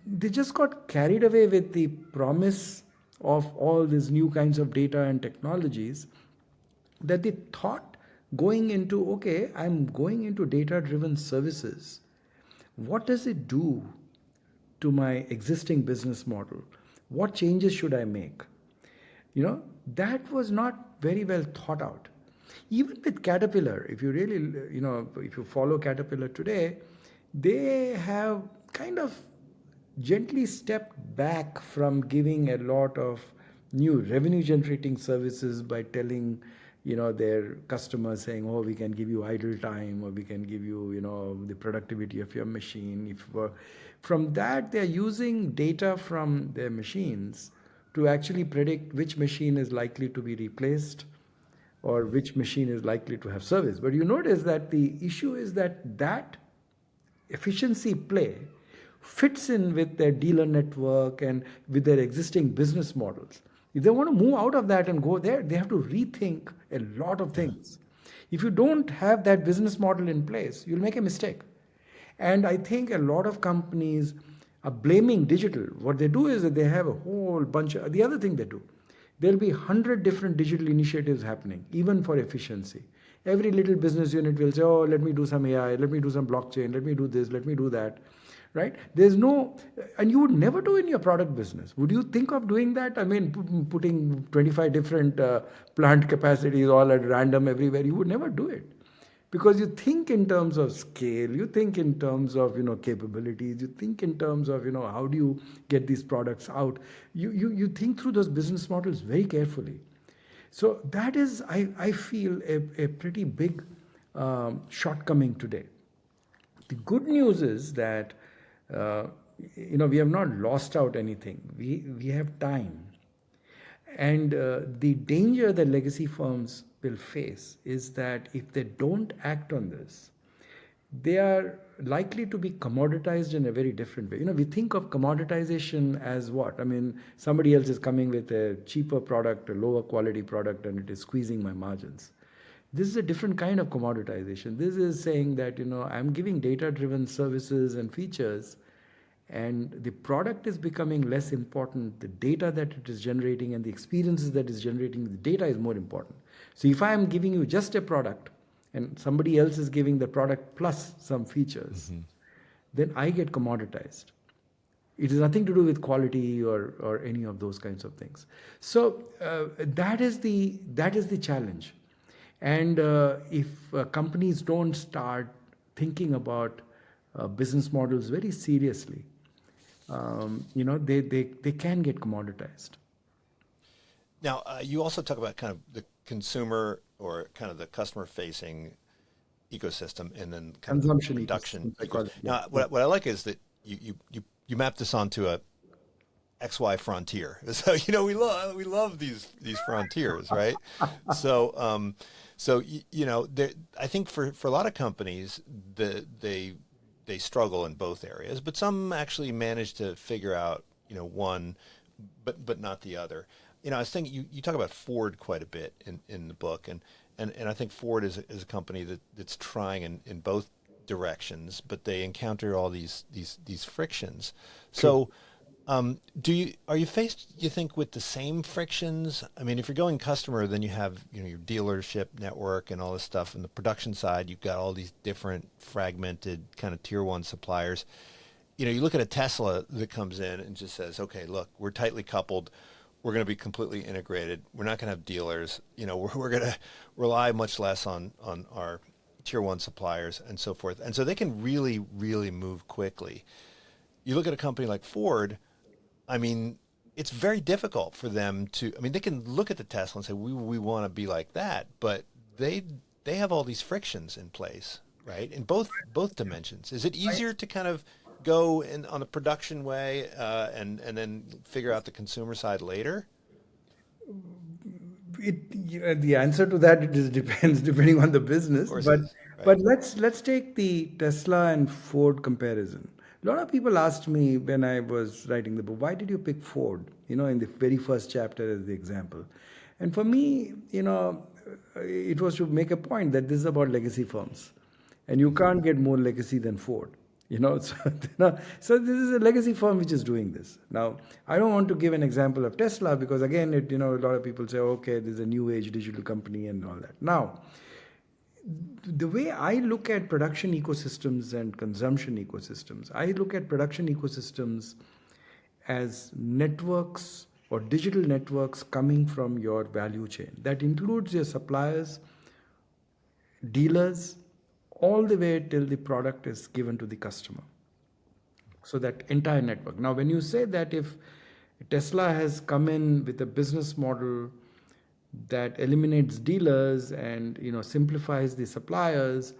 S3: they just got carried away with the promise of all these new kinds of data and technologies, that they thought going into, okay, I'm going into data-driven services. What does it do to my existing business model? What changes should I make? That was not very well thought out. Even with Caterpillar, if you really, if you follow Caterpillar today, they have kind of gently stepped back from giving a lot of new revenue generating services by telling their customers, saying, oh, we can give you idle time, or we can give you the productivity of your machine. From that, they're using data from their machines to actually predict which machine is likely to be replaced or which machine is likely to have service. But you notice that the issue is that efficiency play fits in with their dealer network and with their existing business models. If they want to move out of that and go there, they have to rethink a lot of things. If you don't have that business model in place, you'll make a mistake. And I think a lot of companies are blaming digital. What they do is that they have a whole bunch of, the other thing they do, there'll be 100 different digital initiatives happening, even for efficiency. Every little business unit will say, oh, let me do some AI, let me do some blockchain, let me do this, let me do that. Right? There's no, and you would never do in your product business. Would you think of doing that? I mean, putting 25 different plant capacities all at random everywhere, you would never do it. Because you think in terms of scale, you think in terms of capabilities, you think in terms of how do you get these products out. You think through those business models very carefully. So that is, I feel, a pretty big shortcoming today. The good news is that we have not lost out anything. We have time. And the danger that legacy firms will face is that if they don't act on this, they are likely to be commoditized in a very different way. We think of commoditization as what? I mean, somebody else is coming with a cheaper product, a lower quality product, and it is squeezing my margins. This is a different kind of commoditization. This is saying that, I'm giving data-driven services and features, and the product is becoming less important. The data that it is generating and the experiences that is generating, the data is more important. So if I am giving you just a product and somebody else is giving the product plus some features, then I get commoditized. It has nothing to do with quality or any of those kinds of things. So that is the challenge. And if companies don't start thinking about business models very seriously, they can get commoditized.
S2: Now, you also talk about kind of the consumer or kind of the customer-facing ecosystem, and then kind of the
S3: Consumption
S2: production
S3: ecosystem, I call it. Yeah.
S2: Now, what I like is that you map this onto a XY frontier. So we love these frontiers, right? So I think for a lot of companies, they struggle in both areas, but some actually manage to figure out one, but not the other. I was thinking you talk about Ford quite a bit in the book, and I think Ford is a company that's trying in both directions, but they encounter all these frictions. So. Are you faced, you think, with the same frictions? I mean, if you're going customer, then you have your dealership network and all this stuff. And the production side, you've got all these different fragmented kind of tier one suppliers. You look at a Tesla that comes in and just says, "Okay, look, we're tightly coupled. We're going to be completely integrated. We're not going to have dealers. We're going to rely much less on our tier one suppliers and so forth." And so they can really, really move quickly. You look at a company like Ford. I mean, it's very difficult for them to. I mean, they can look at the Tesla and say, "We want to be like that," but they have all these frictions in place, right? In both dimensions. Is it easier to kind of go on the production way and then figure out the consumer side later?
S3: The answer to that, it is depends depending on the
S2: Of
S3: business.
S2: course,
S3: But
S2: it is right.
S3: but let's take the Tesla and Ford comparison. A lot of people asked me when I was writing the book, why did you pick Ford? In the very first chapter as the example. And for me, it was to make a point that this is about legacy firms, and you can't get more legacy than Ford. So, so this is a legacy firm which is doing this. Now, I don't want to give an example of Tesla because again, a lot of people say, okay, this is a new age digital company and all that. Now, the way I look at production ecosystems and consumption ecosystems, I look at production ecosystems as networks or digital networks coming from your value chain. That includes your suppliers, dealers, all the way till the product is given to the customer. So that entire network. Now, when you say that if Tesla has come in with a business model that eliminates dealers and simplifies the suppliers,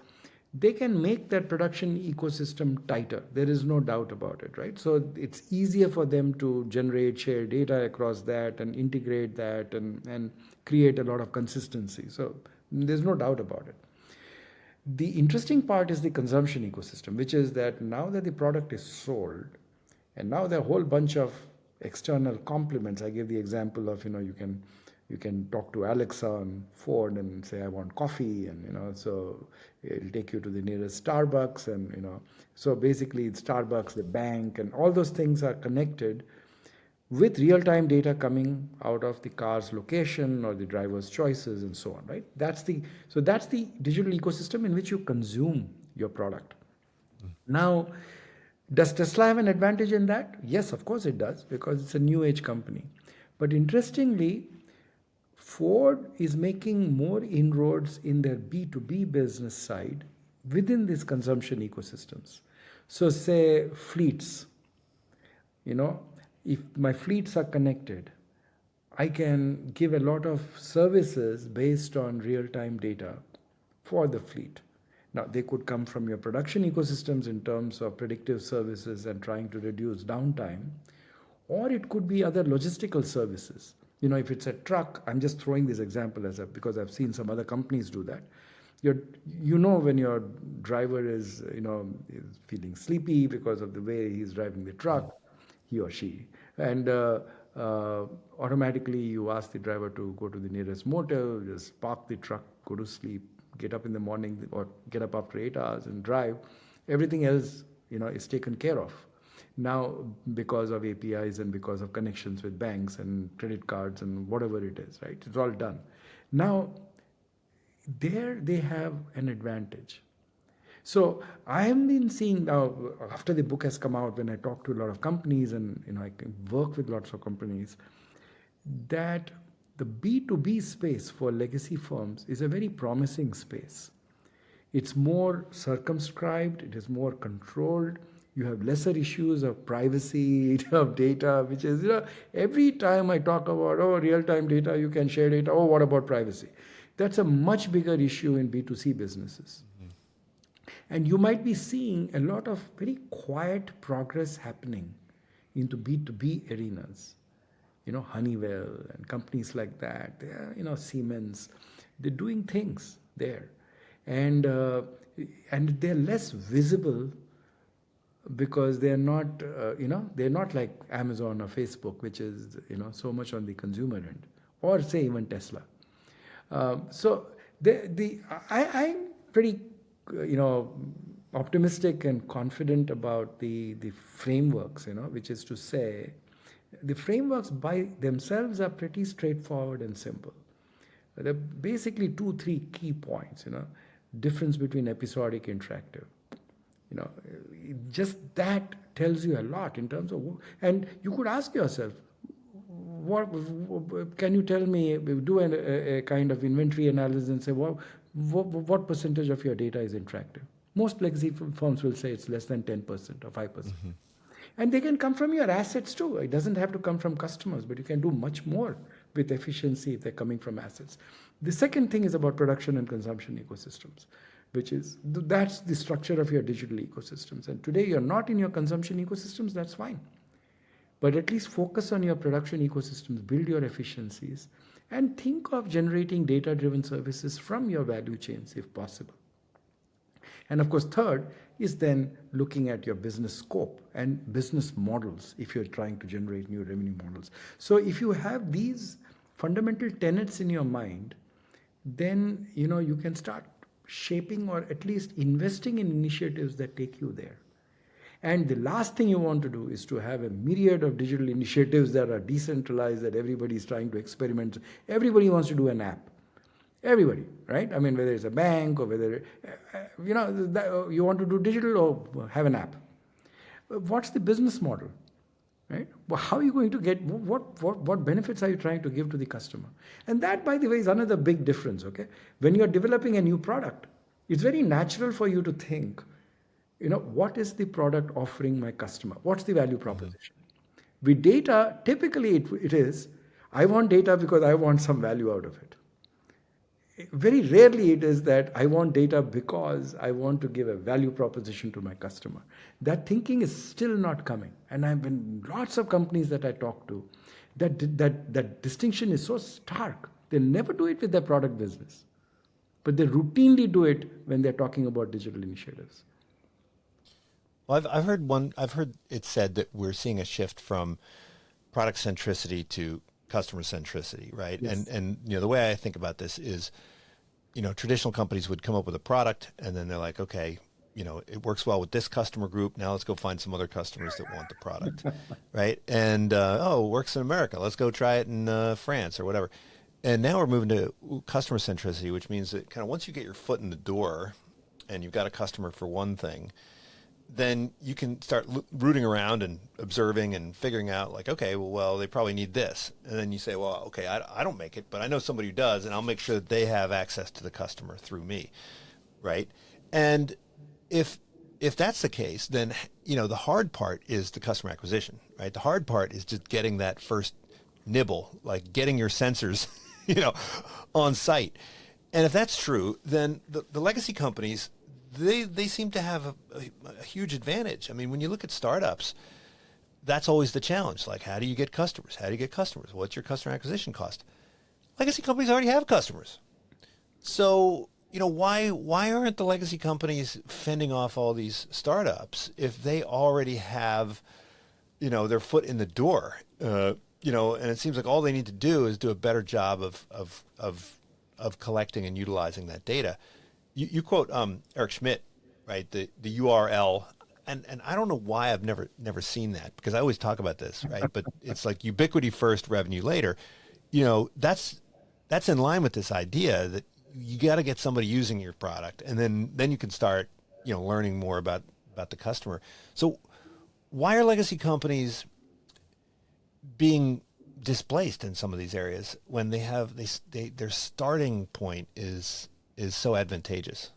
S3: they can make that production ecosystem tighter. There is no doubt about it, right? So it's easier for them to generate, share data across that and integrate that and create a lot of consistency. So there's no doubt about it. The interesting part is the consumption ecosystem, which is that now that the product is sold, and now there are a whole bunch of external complements. I gave the example of you can talk to Alexa on Ford and say I want coffee, and so it'll take you to the nearest Starbucks, and so basically it's Starbucks, the bank, and all those things are connected with real-time data coming out of the car's location or the driver's choices and so on, right? That's the digital ecosystem in which you consume your product. Now, does Tesla have an advantage in that? Yes, of course it does, because it's a new age company. But interestingly, Ford is making more inroads in their B2B business side within these consumption ecosystems. So say fleets, you know, if my fleets are connected, I can give a lot of services based on real-time data for the fleet. Now, they could come from your production ecosystems in terms of predictive services and trying to reduce downtime, or it could be other logistical services. If it's a truck, I'm just throwing this example because I've seen some other companies do that. When your driver is feeling sleepy because of the way he's driving the truck, he or she, and automatically you ask the driver to go to the nearest motel, just park the truck, go to sleep, get up in the morning or get up after 8 hours and drive. Everything else, is taken care of. Now, because of APIs and because of connections with banks and credit cards and whatever it is, right? It's all done. Now, there they have an advantage. So I have been seeing now, after the book has come out, when I talk to a lot of companies and I can work with lots of companies, that the B2B space for legacy firms is a very promising space. It's more circumscribed, it is more controlled. You have lesser issues of privacy, of data, which is, every time I talk about, real-time data, you can share data, what about privacy? That's a much bigger issue in B2C businesses. And you might be seeing a lot of very quiet progress happening into B2B arenas. Honeywell and companies like that, Siemens, they're doing things there. And they're less visible because they're not, they're not like Amazon or Facebook, which is, so much on the consumer end, or say even Tesla. So I'm pretty, optimistic and confident about the frameworks, which is to say, the frameworks by themselves are pretty straightforward and simple. There are basically 2-3 key points, difference between episodic interactive. Just that tells you a lot in terms of, and you could ask yourself, what can you tell me, do a kind of inventory analysis and say, what percentage of your data is interactive? Most legacy firms will say it's less than 10% or 5%. Mm-hmm. And they can come from your assets too. It doesn't have to come from customers, but you can do much more with efficiency if they're coming from assets. The second thing is about production and consumption ecosystems, which is, that's the structure of your digital ecosystems. And today you're not in your consumption ecosystems, that's fine. But at least focus on your production ecosystems, build your efficiencies, and think of generating data-driven services from your value chains if possible. And of course, third is then looking at your business scope and business models if you're trying to generate new revenue models. So if you have these fundamental tenets in your mind, then you can start shaping or at least investing in initiatives that take you there. And the last thing you want to do is to have a myriad of digital initiatives that are decentralized, that everybody is trying to experiment. Everybody wants to do an app. Everybody, right? I mean, whether it's a bank or whether, you want to do digital or have an app. What's the business model, right? Well, how are you going to get, what benefits are you trying to give to the customer? And that, by the way, is another big difference, okay? When you're developing a new product, it's very natural for you to think, what is the product offering my customer? What's the value proposition? Mm-hmm. With data, typically it is, I want data because I want some value out of it. Very rarely it is that I want data because I want to give a value proposition to my customer. That thinking is still not coming. And I've been lots of companies that I talk to, that distinction is so stark. They'll never do it with their product business. But they routinely do it when they're talking about digital initiatives.
S2: Well, I've heard it said that we're seeing a shift from product centricity to customer centricity, right? Yes. And the way I think about this is, traditional companies would come up with a product and then they're like, okay, it works well with this customer group. Now let's go find some other customers that want the product, right? And, it works in America. Let's go try it in France or whatever. And now we're moving to customer centricity, which means that kind of once you get your foot in the door and you've got a customer for one thing, then you can start rooting around and observing and figuring out like, okay, well, they probably need this. And then you say, well, okay, I don't make it, but I know somebody who does, and I'll make sure that they have access to the customer through me, right? And if that's the case, then, the hard part is the customer acquisition, right? The hard part is just getting that first nibble, like getting your sensors, on site. And if that's true, then the legacy companies, they seem to have a huge advantage. I mean, when you look at startups, that's always the challenge. Like, how do you get customers? How do you get customers? What's your customer acquisition cost? Legacy companies already have customers. So, why aren't the legacy companies fending off all these startups if they already have, their foot in the door? And it seems like all they need to do is do a better job of collecting and utilizing that data. You quote Eric Schmidt, right? The URL and I don't know why I've never seen that, because I always talk about this, right? But it's like ubiquity first, revenue later. That's in line with this idea that you got to get somebody using your product, and then you can start, learning more about the customer. So why are legacy companies being displaced in some of these areas when their starting point is so advantageous?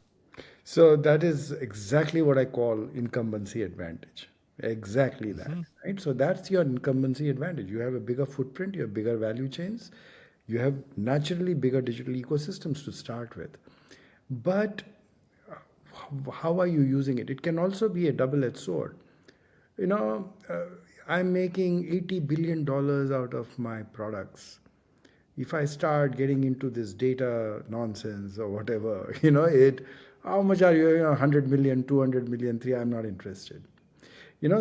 S3: So that is exactly what I call incumbency advantage. Exactly that, right? So that's your incumbency advantage. You have a bigger footprint, you have bigger value chains, you have naturally bigger digital ecosystems to start with. But how are you using it? It can also be a double-edged sword. You know, I'm making $80 billion out of my products. If I start getting into this data nonsense or whatever, how much are you, 100 million, 200 million, 3, I'm not interested.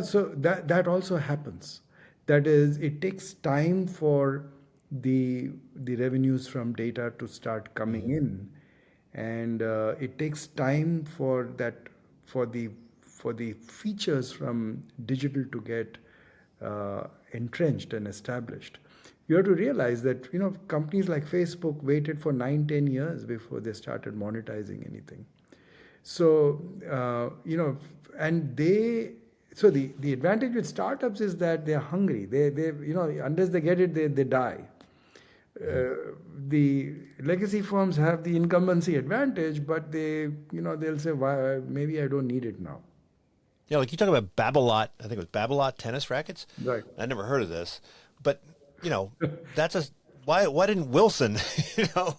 S3: So that also happens. That is, it takes time for the revenues from data to start coming in, and it takes time for the features from digital to get entrenched and established. You have to realize that companies like Facebook waited for 9-10 years before they started monetizing anything. So and the advantage with startups is that they're hungry. They unless they get it, they die. The legacy firms have the incumbency advantage, but they'll say, why, maybe I don't need it now.
S2: Yeah, like you talk about Babolat, I think it was Babolat tennis rackets.
S3: Right.
S2: I never heard of this, but that's why didn't Wilson,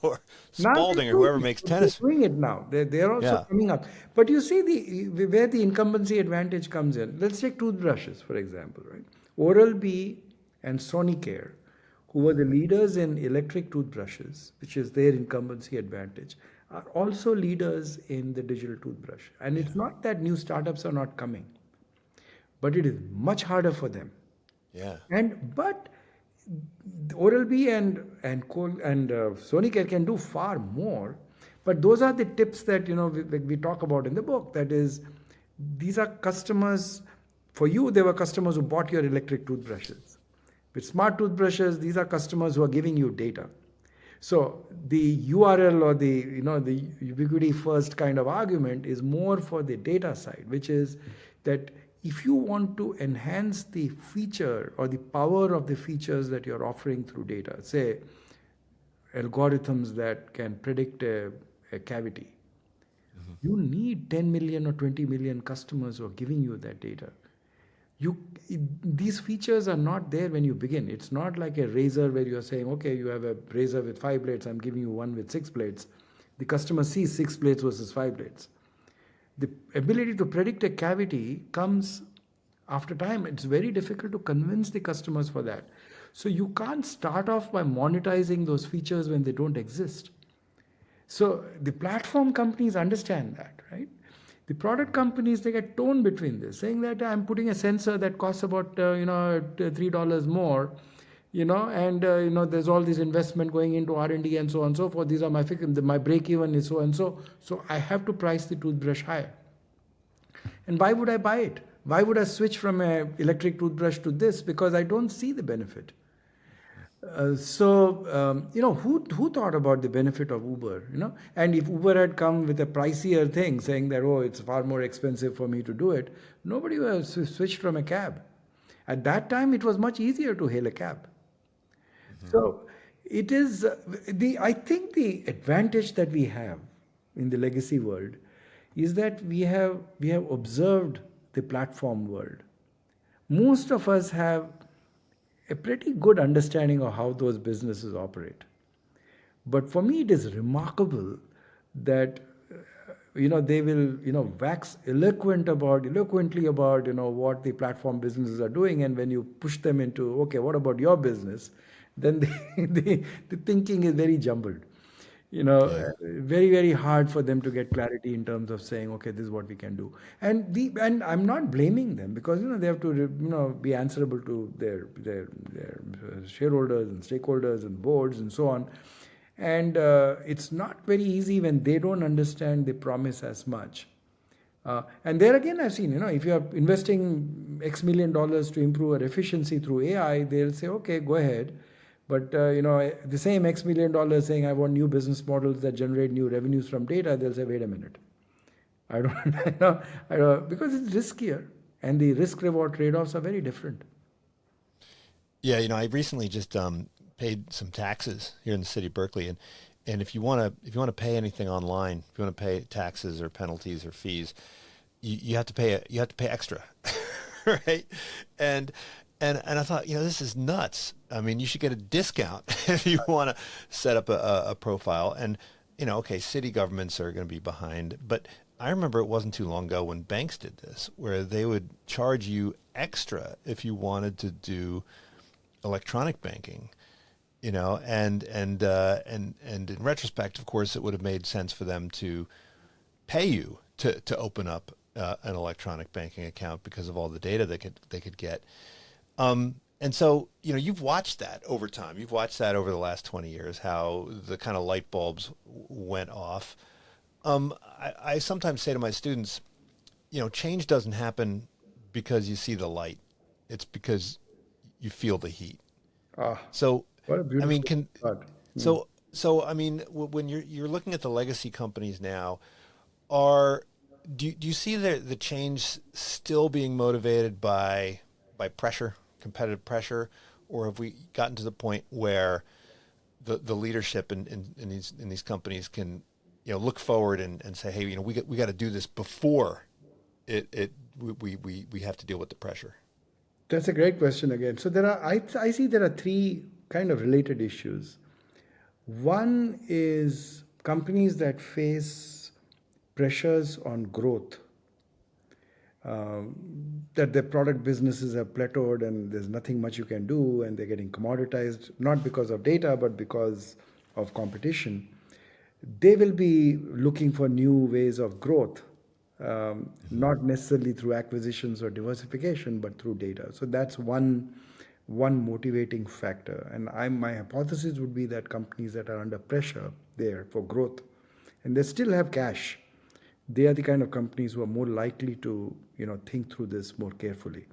S2: or
S3: Now they're
S2: Spalding or
S3: doing
S2: whoever
S3: it.
S2: makes
S3: They're
S2: tennis?
S3: doing it now. They're also
S2: Yeah.
S3: coming up. But you see where the incumbency advantage comes in. Let's take toothbrushes, for example, right? Oral-B and Sonicare, who were the leaders in electric toothbrushes, which is their incumbency advantage, are also leaders in the digital toothbrush. And it's not that new startups are not coming, but it is much harder for them.
S2: Yeah.
S3: But Oral-B and Sonicare can do far more. But those are the tips that we talk about in the book. That is, these are customers. For you, they were customers who bought your electric toothbrushes. With smart toothbrushes, these are customers who are giving you data. So the URL, or the ubiquity first kind of argument is more for the data side, which is that if you want to enhance the feature or the power of the features that you're offering through data, say algorithms that can predict a cavity, you need 10 million or 20 million customers who are giving you that data. These features are not there when you begin. It's not like a razor where you're saying, okay, you have a razor with 5 blades, I'm giving you one with 6 blades. The customer sees 6 blades versus 5 blades. The ability to predict a cavity comes after time. It's very difficult to convince the customers for that. So you can't start off by monetizing those features when they don't exist. So the platform companies understand that, right? The product companies, they get torn between this, saying that I'm putting a sensor that costs about $3 more, and there's all this investment going into R&D and so on and so forth. These are my break even is so and so. So I have to price the toothbrush higher. And why would I buy it? Why would I switch from an electric toothbrush to this? Because I don't see the benefit. Who thought about the benefit of Uber? And if Uber had come with a pricier thing, saying that, oh, it's far more expensive for me to do it, nobody would have switched from a cab. At that time, it was much easier to hail a cab. So it is I think the advantage that we have in the legacy world is that we have observed the platform world. Most of us have a pretty good understanding of how those businesses operate. But for me, it is remarkable that they will wax eloquently about what the platform businesses are doing, and when you push them into, okay, what about your business, then the thinking is very jumbled. Very, very hard for them to get clarity in terms of saying, okay, this is what we can do. And I'm not blaming them, because they have to be answerable to their shareholders and stakeholders and boards and so on. And it's not very easy when they don't understand the promise as much. And there again, I've seen, if you are investing X million dollars to improve our efficiency through AI, they'll say, okay, go ahead. But, the same X million dollars saying, I want new business models that generate new revenues from data, they'll say, wait a minute. I don't, I don't, because it's riskier and the risk reward trade-offs are very different.
S2: Yeah, I recently just paid some taxes here in the city of Berkeley, and if you want to pay anything online, if you want to pay taxes or penalties or fees, you have to pay extra, right? And and I thought, this is nuts. I mean, you should get a discount if you want to set up a profile. And okay, city governments are going to be behind, but I remember it wasn't too long ago when banks did this, where they would charge you extra if you wanted to do electronic banking, and in retrospect, of course, it would have made sense for them to pay you to open up an electronic banking account because of all the data they could get. And so, you've watched that over time. You've watched that over the last 20 years, how the kind of light bulbs went off. I sometimes say to my students, change doesn't happen because you see the light. It's because you feel the heat.
S3: Ah,
S2: So,
S3: what a
S2: I mean,
S3: beautiful thought.
S2: I mean, when you're looking at the legacy companies now, do you see the change still being motivated by pressure, competitive pressure, or have we gotten to the point where the leadership in these companies can look forward and say, hey, we got to do this before we have to deal with the pressure.
S3: That's a great question again. So I see there are three kind of related issues. One is companies that face pressures on growth, that their product businesses have plateaued and there's nothing much you can do and they're getting commoditized, not because of data, but because of competition. They will be looking for new ways of growth, not necessarily through acquisitions or diversification, but through data. So that's one motivating factor. And my hypothesis would be that companies that are under pressure there for growth, and they still have cash, they are the kind of companies who are more likely to think through this more carefully.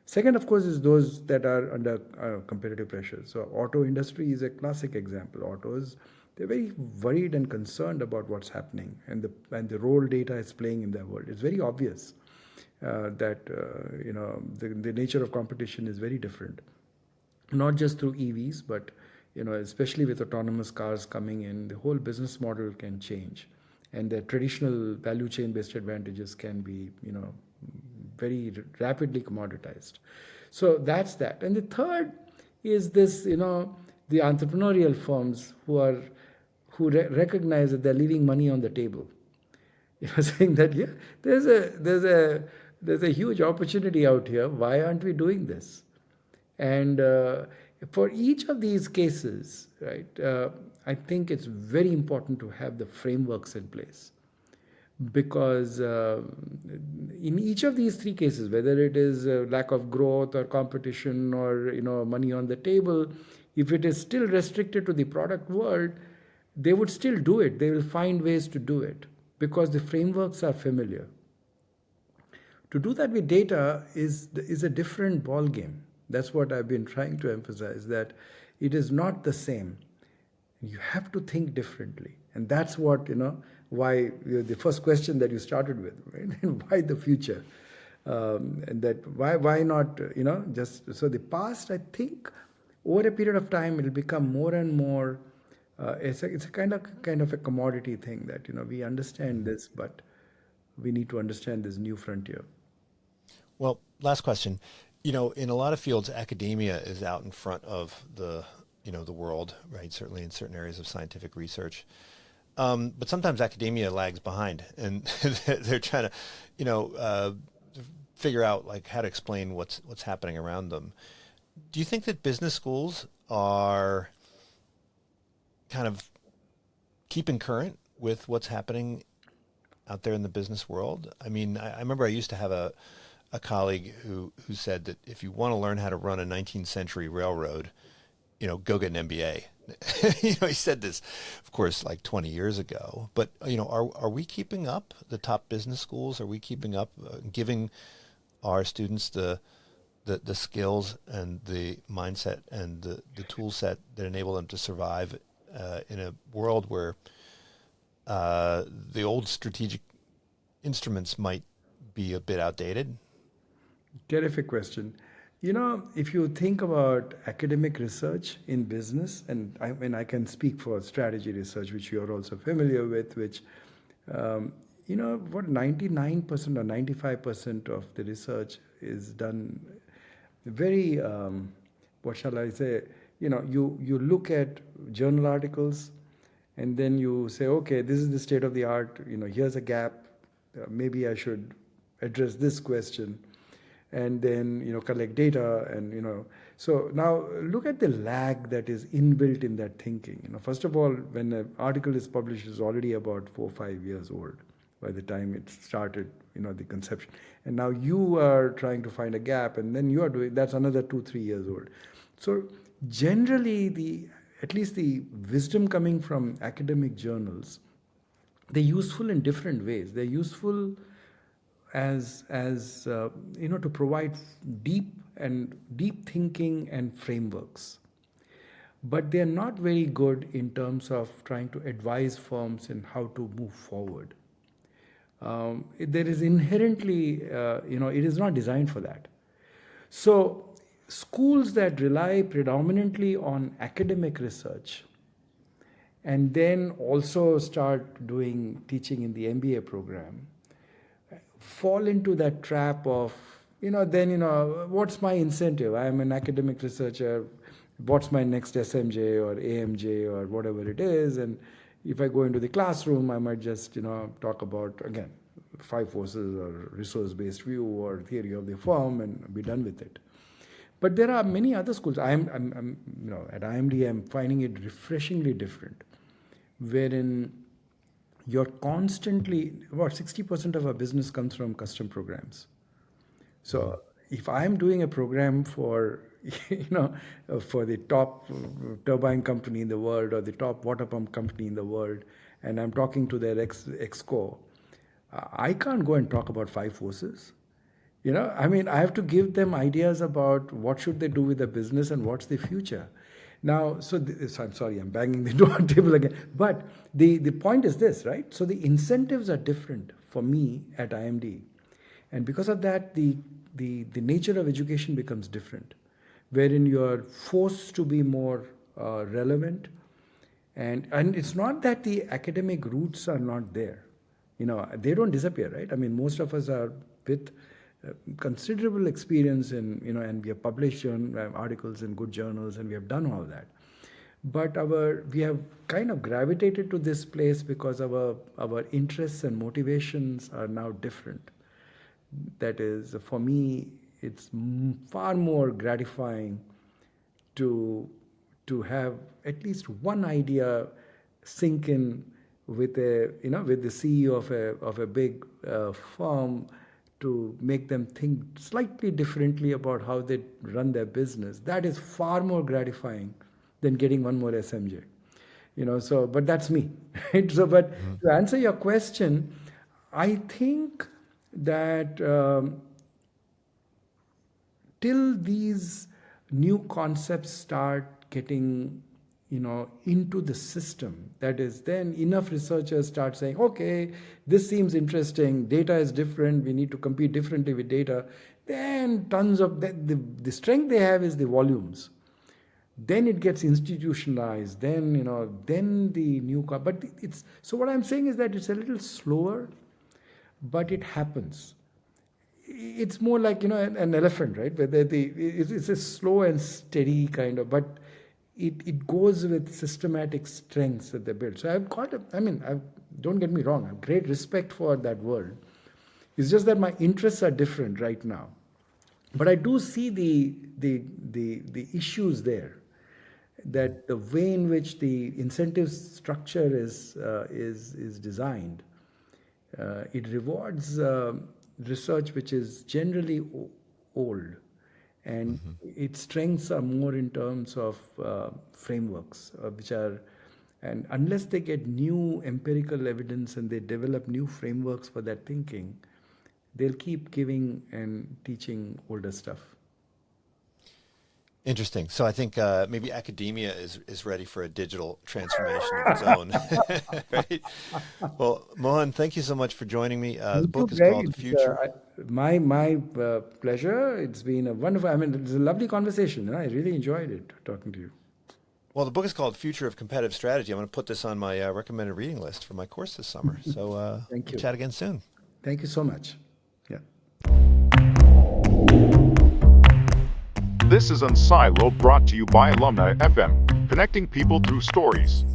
S3: Second, of course, is those that are under competitive pressure. So auto industry is a classic example. Autos, they're very worried and concerned about what's happening and the role data is playing in their world. It's very obvious that the nature of competition is very different, not just through EVs, but especially with autonomous cars coming in, the whole business model can change, and the traditional value chain based advantages can be very rapidly commoditized. So that's that. And the third is this, the entrepreneurial firms who recognize that they're leaving money on the table. Saying that, yeah, there's a huge opportunity out here. Why aren't we doing this? And for each of these cases, right, I think it's very important to have the frameworks in place, because in each of these three cases, whether it is lack of growth or competition or money on the table, if it is still restricted to the product world, they would still do it. They will find ways to do it because the frameworks are familiar. To do that with data is a different ball game. That's what I've been trying to emphasize, that it is not the same. You have to think differently. And that's what, why the first question that you started with, right? And why the future? And that why not, just, so the past, I think over a period of time, it'll become more and more, it's a kind of a commodity thing that, we understand this, but we need to understand this new frontier.
S2: Well, last question. In a lot of fields, academia is out in front of the world, right? Certainly in certain areas of scientific research. But sometimes academia lags behind, and they're trying to, figure out like how to explain what's happening around them. Do you think that business schools are kind of keeping current with what's happening out there in the business world? I mean, I remember I used to have a colleague who said that if you want to learn how to run a 19th century railroad, go get an MBA. he said this, of course, like 20 years ago. But are we keeping up? The top business schools, are we keeping up, giving our students the skills and the mindset and the tool set that enable them to survive in a world where the old strategic instruments might be a bit outdated?
S3: Terrific question. If you think about academic research in business, and I can speak for strategy research, which you're also familiar with, which, what 99% or 95% of the research is done very, what shall I say, you look at journal articles and then you say, okay, this is the state of the art, here's a gap, maybe I should address this question, and then collect data, and so now look at the lag that is inbuilt in that thinking. First of all, when an article is published, it's already about 4 or 5 years old by the time it started, the conception, and now you are trying to find a gap, and then you are doing that's another 2 3 years old. So generally, at least the wisdom coming from academic journals, they're useful in different ways. They're useful as to provide deep thinking and frameworks, but they're not very good in terms of trying to advise firms in how to move forward. There is inherently, it is not designed for that. So schools that rely predominantly on academic research and then also start doing teaching in the MBA program fall into that trap of, what's my incentive? I'm an academic researcher. What's my next SMJ or AMJ or whatever it is? And if I go into the classroom, I might just, talk about, again, 5 forces or resource-based view or theory of the firm and be done with it. But there are many other schools. I'm at IMD, I'm finding it refreshingly different, wherein you're constantly, about 60% of our business comes from custom programs. So if I'm doing a program for, for the top turbine company in the world or the top water pump company in the world, and I'm talking to their exco, I can't go and talk about 5 forces. I have to give them ideas about what should they do with the business and what's the future. Now, so I'm sorry, I'm banging the door table again. But the point is this, right? So the incentives are different for me at IMD. And because of that, the nature of education becomes different, wherein you're forced to be more relevant. And it's not that the academic roots are not there. They don't disappear, right? Most of us are with considerable experience in, and we have published articles in good journals, and we have done all that. But we have kind of gravitated to this place because our interests and motivations are now different. That is, for me, it's far more gratifying to have at least one idea sink in with with the CEO of a big firm, to make them think slightly differently about how they run their business. That is far more gratifying than getting one more SMJ. So, but that's me. Right? So, but to answer your question, I think that till these new concepts start getting into the system, that is, then enough researchers start saying, okay, this seems interesting, data is different, we need to compete differently with data, then tons of the strength they have is the volumes. Then it gets institutionalized, then then the new but it's, so what I'm saying is that it's a little slower, but it happens. It's more like an elephant, right? Where it's a slow and steady kind of, but it goes with systematic strengths that they build. So I've got don't get me wrong, I have great respect for that world. It's just that my interests are different right now. But I do see the issues there, that the way in which the incentive structure is designed, it rewards research which is generally old, and its strengths are more in terms of frameworks, which are, and unless they get new empirical evidence and they develop new frameworks for that thinking, they'll keep giving and teaching older stuff.
S2: Interesting. So I think maybe academia is ready for a digital transformation of its own. Right? Well, Mohan, thank you so much for joining me. The
S3: Thank you,
S2: book is
S3: Greg.
S2: called The
S3: It's,
S2: Future.
S3: my pleasure. It's been a wonderful. I mean, it's a lovely conversation. I really enjoyed it talking to you.
S2: Well, the book is called Future of Competitive Strategy. I'm going to put this on my recommended reading list for my course this summer. So
S3: Thank
S2: we'll
S3: you.
S2: chat again soon.
S3: Thank you so much. Yeah.
S1: This is Unsilo, brought to you by Alumni FM, connecting people through stories.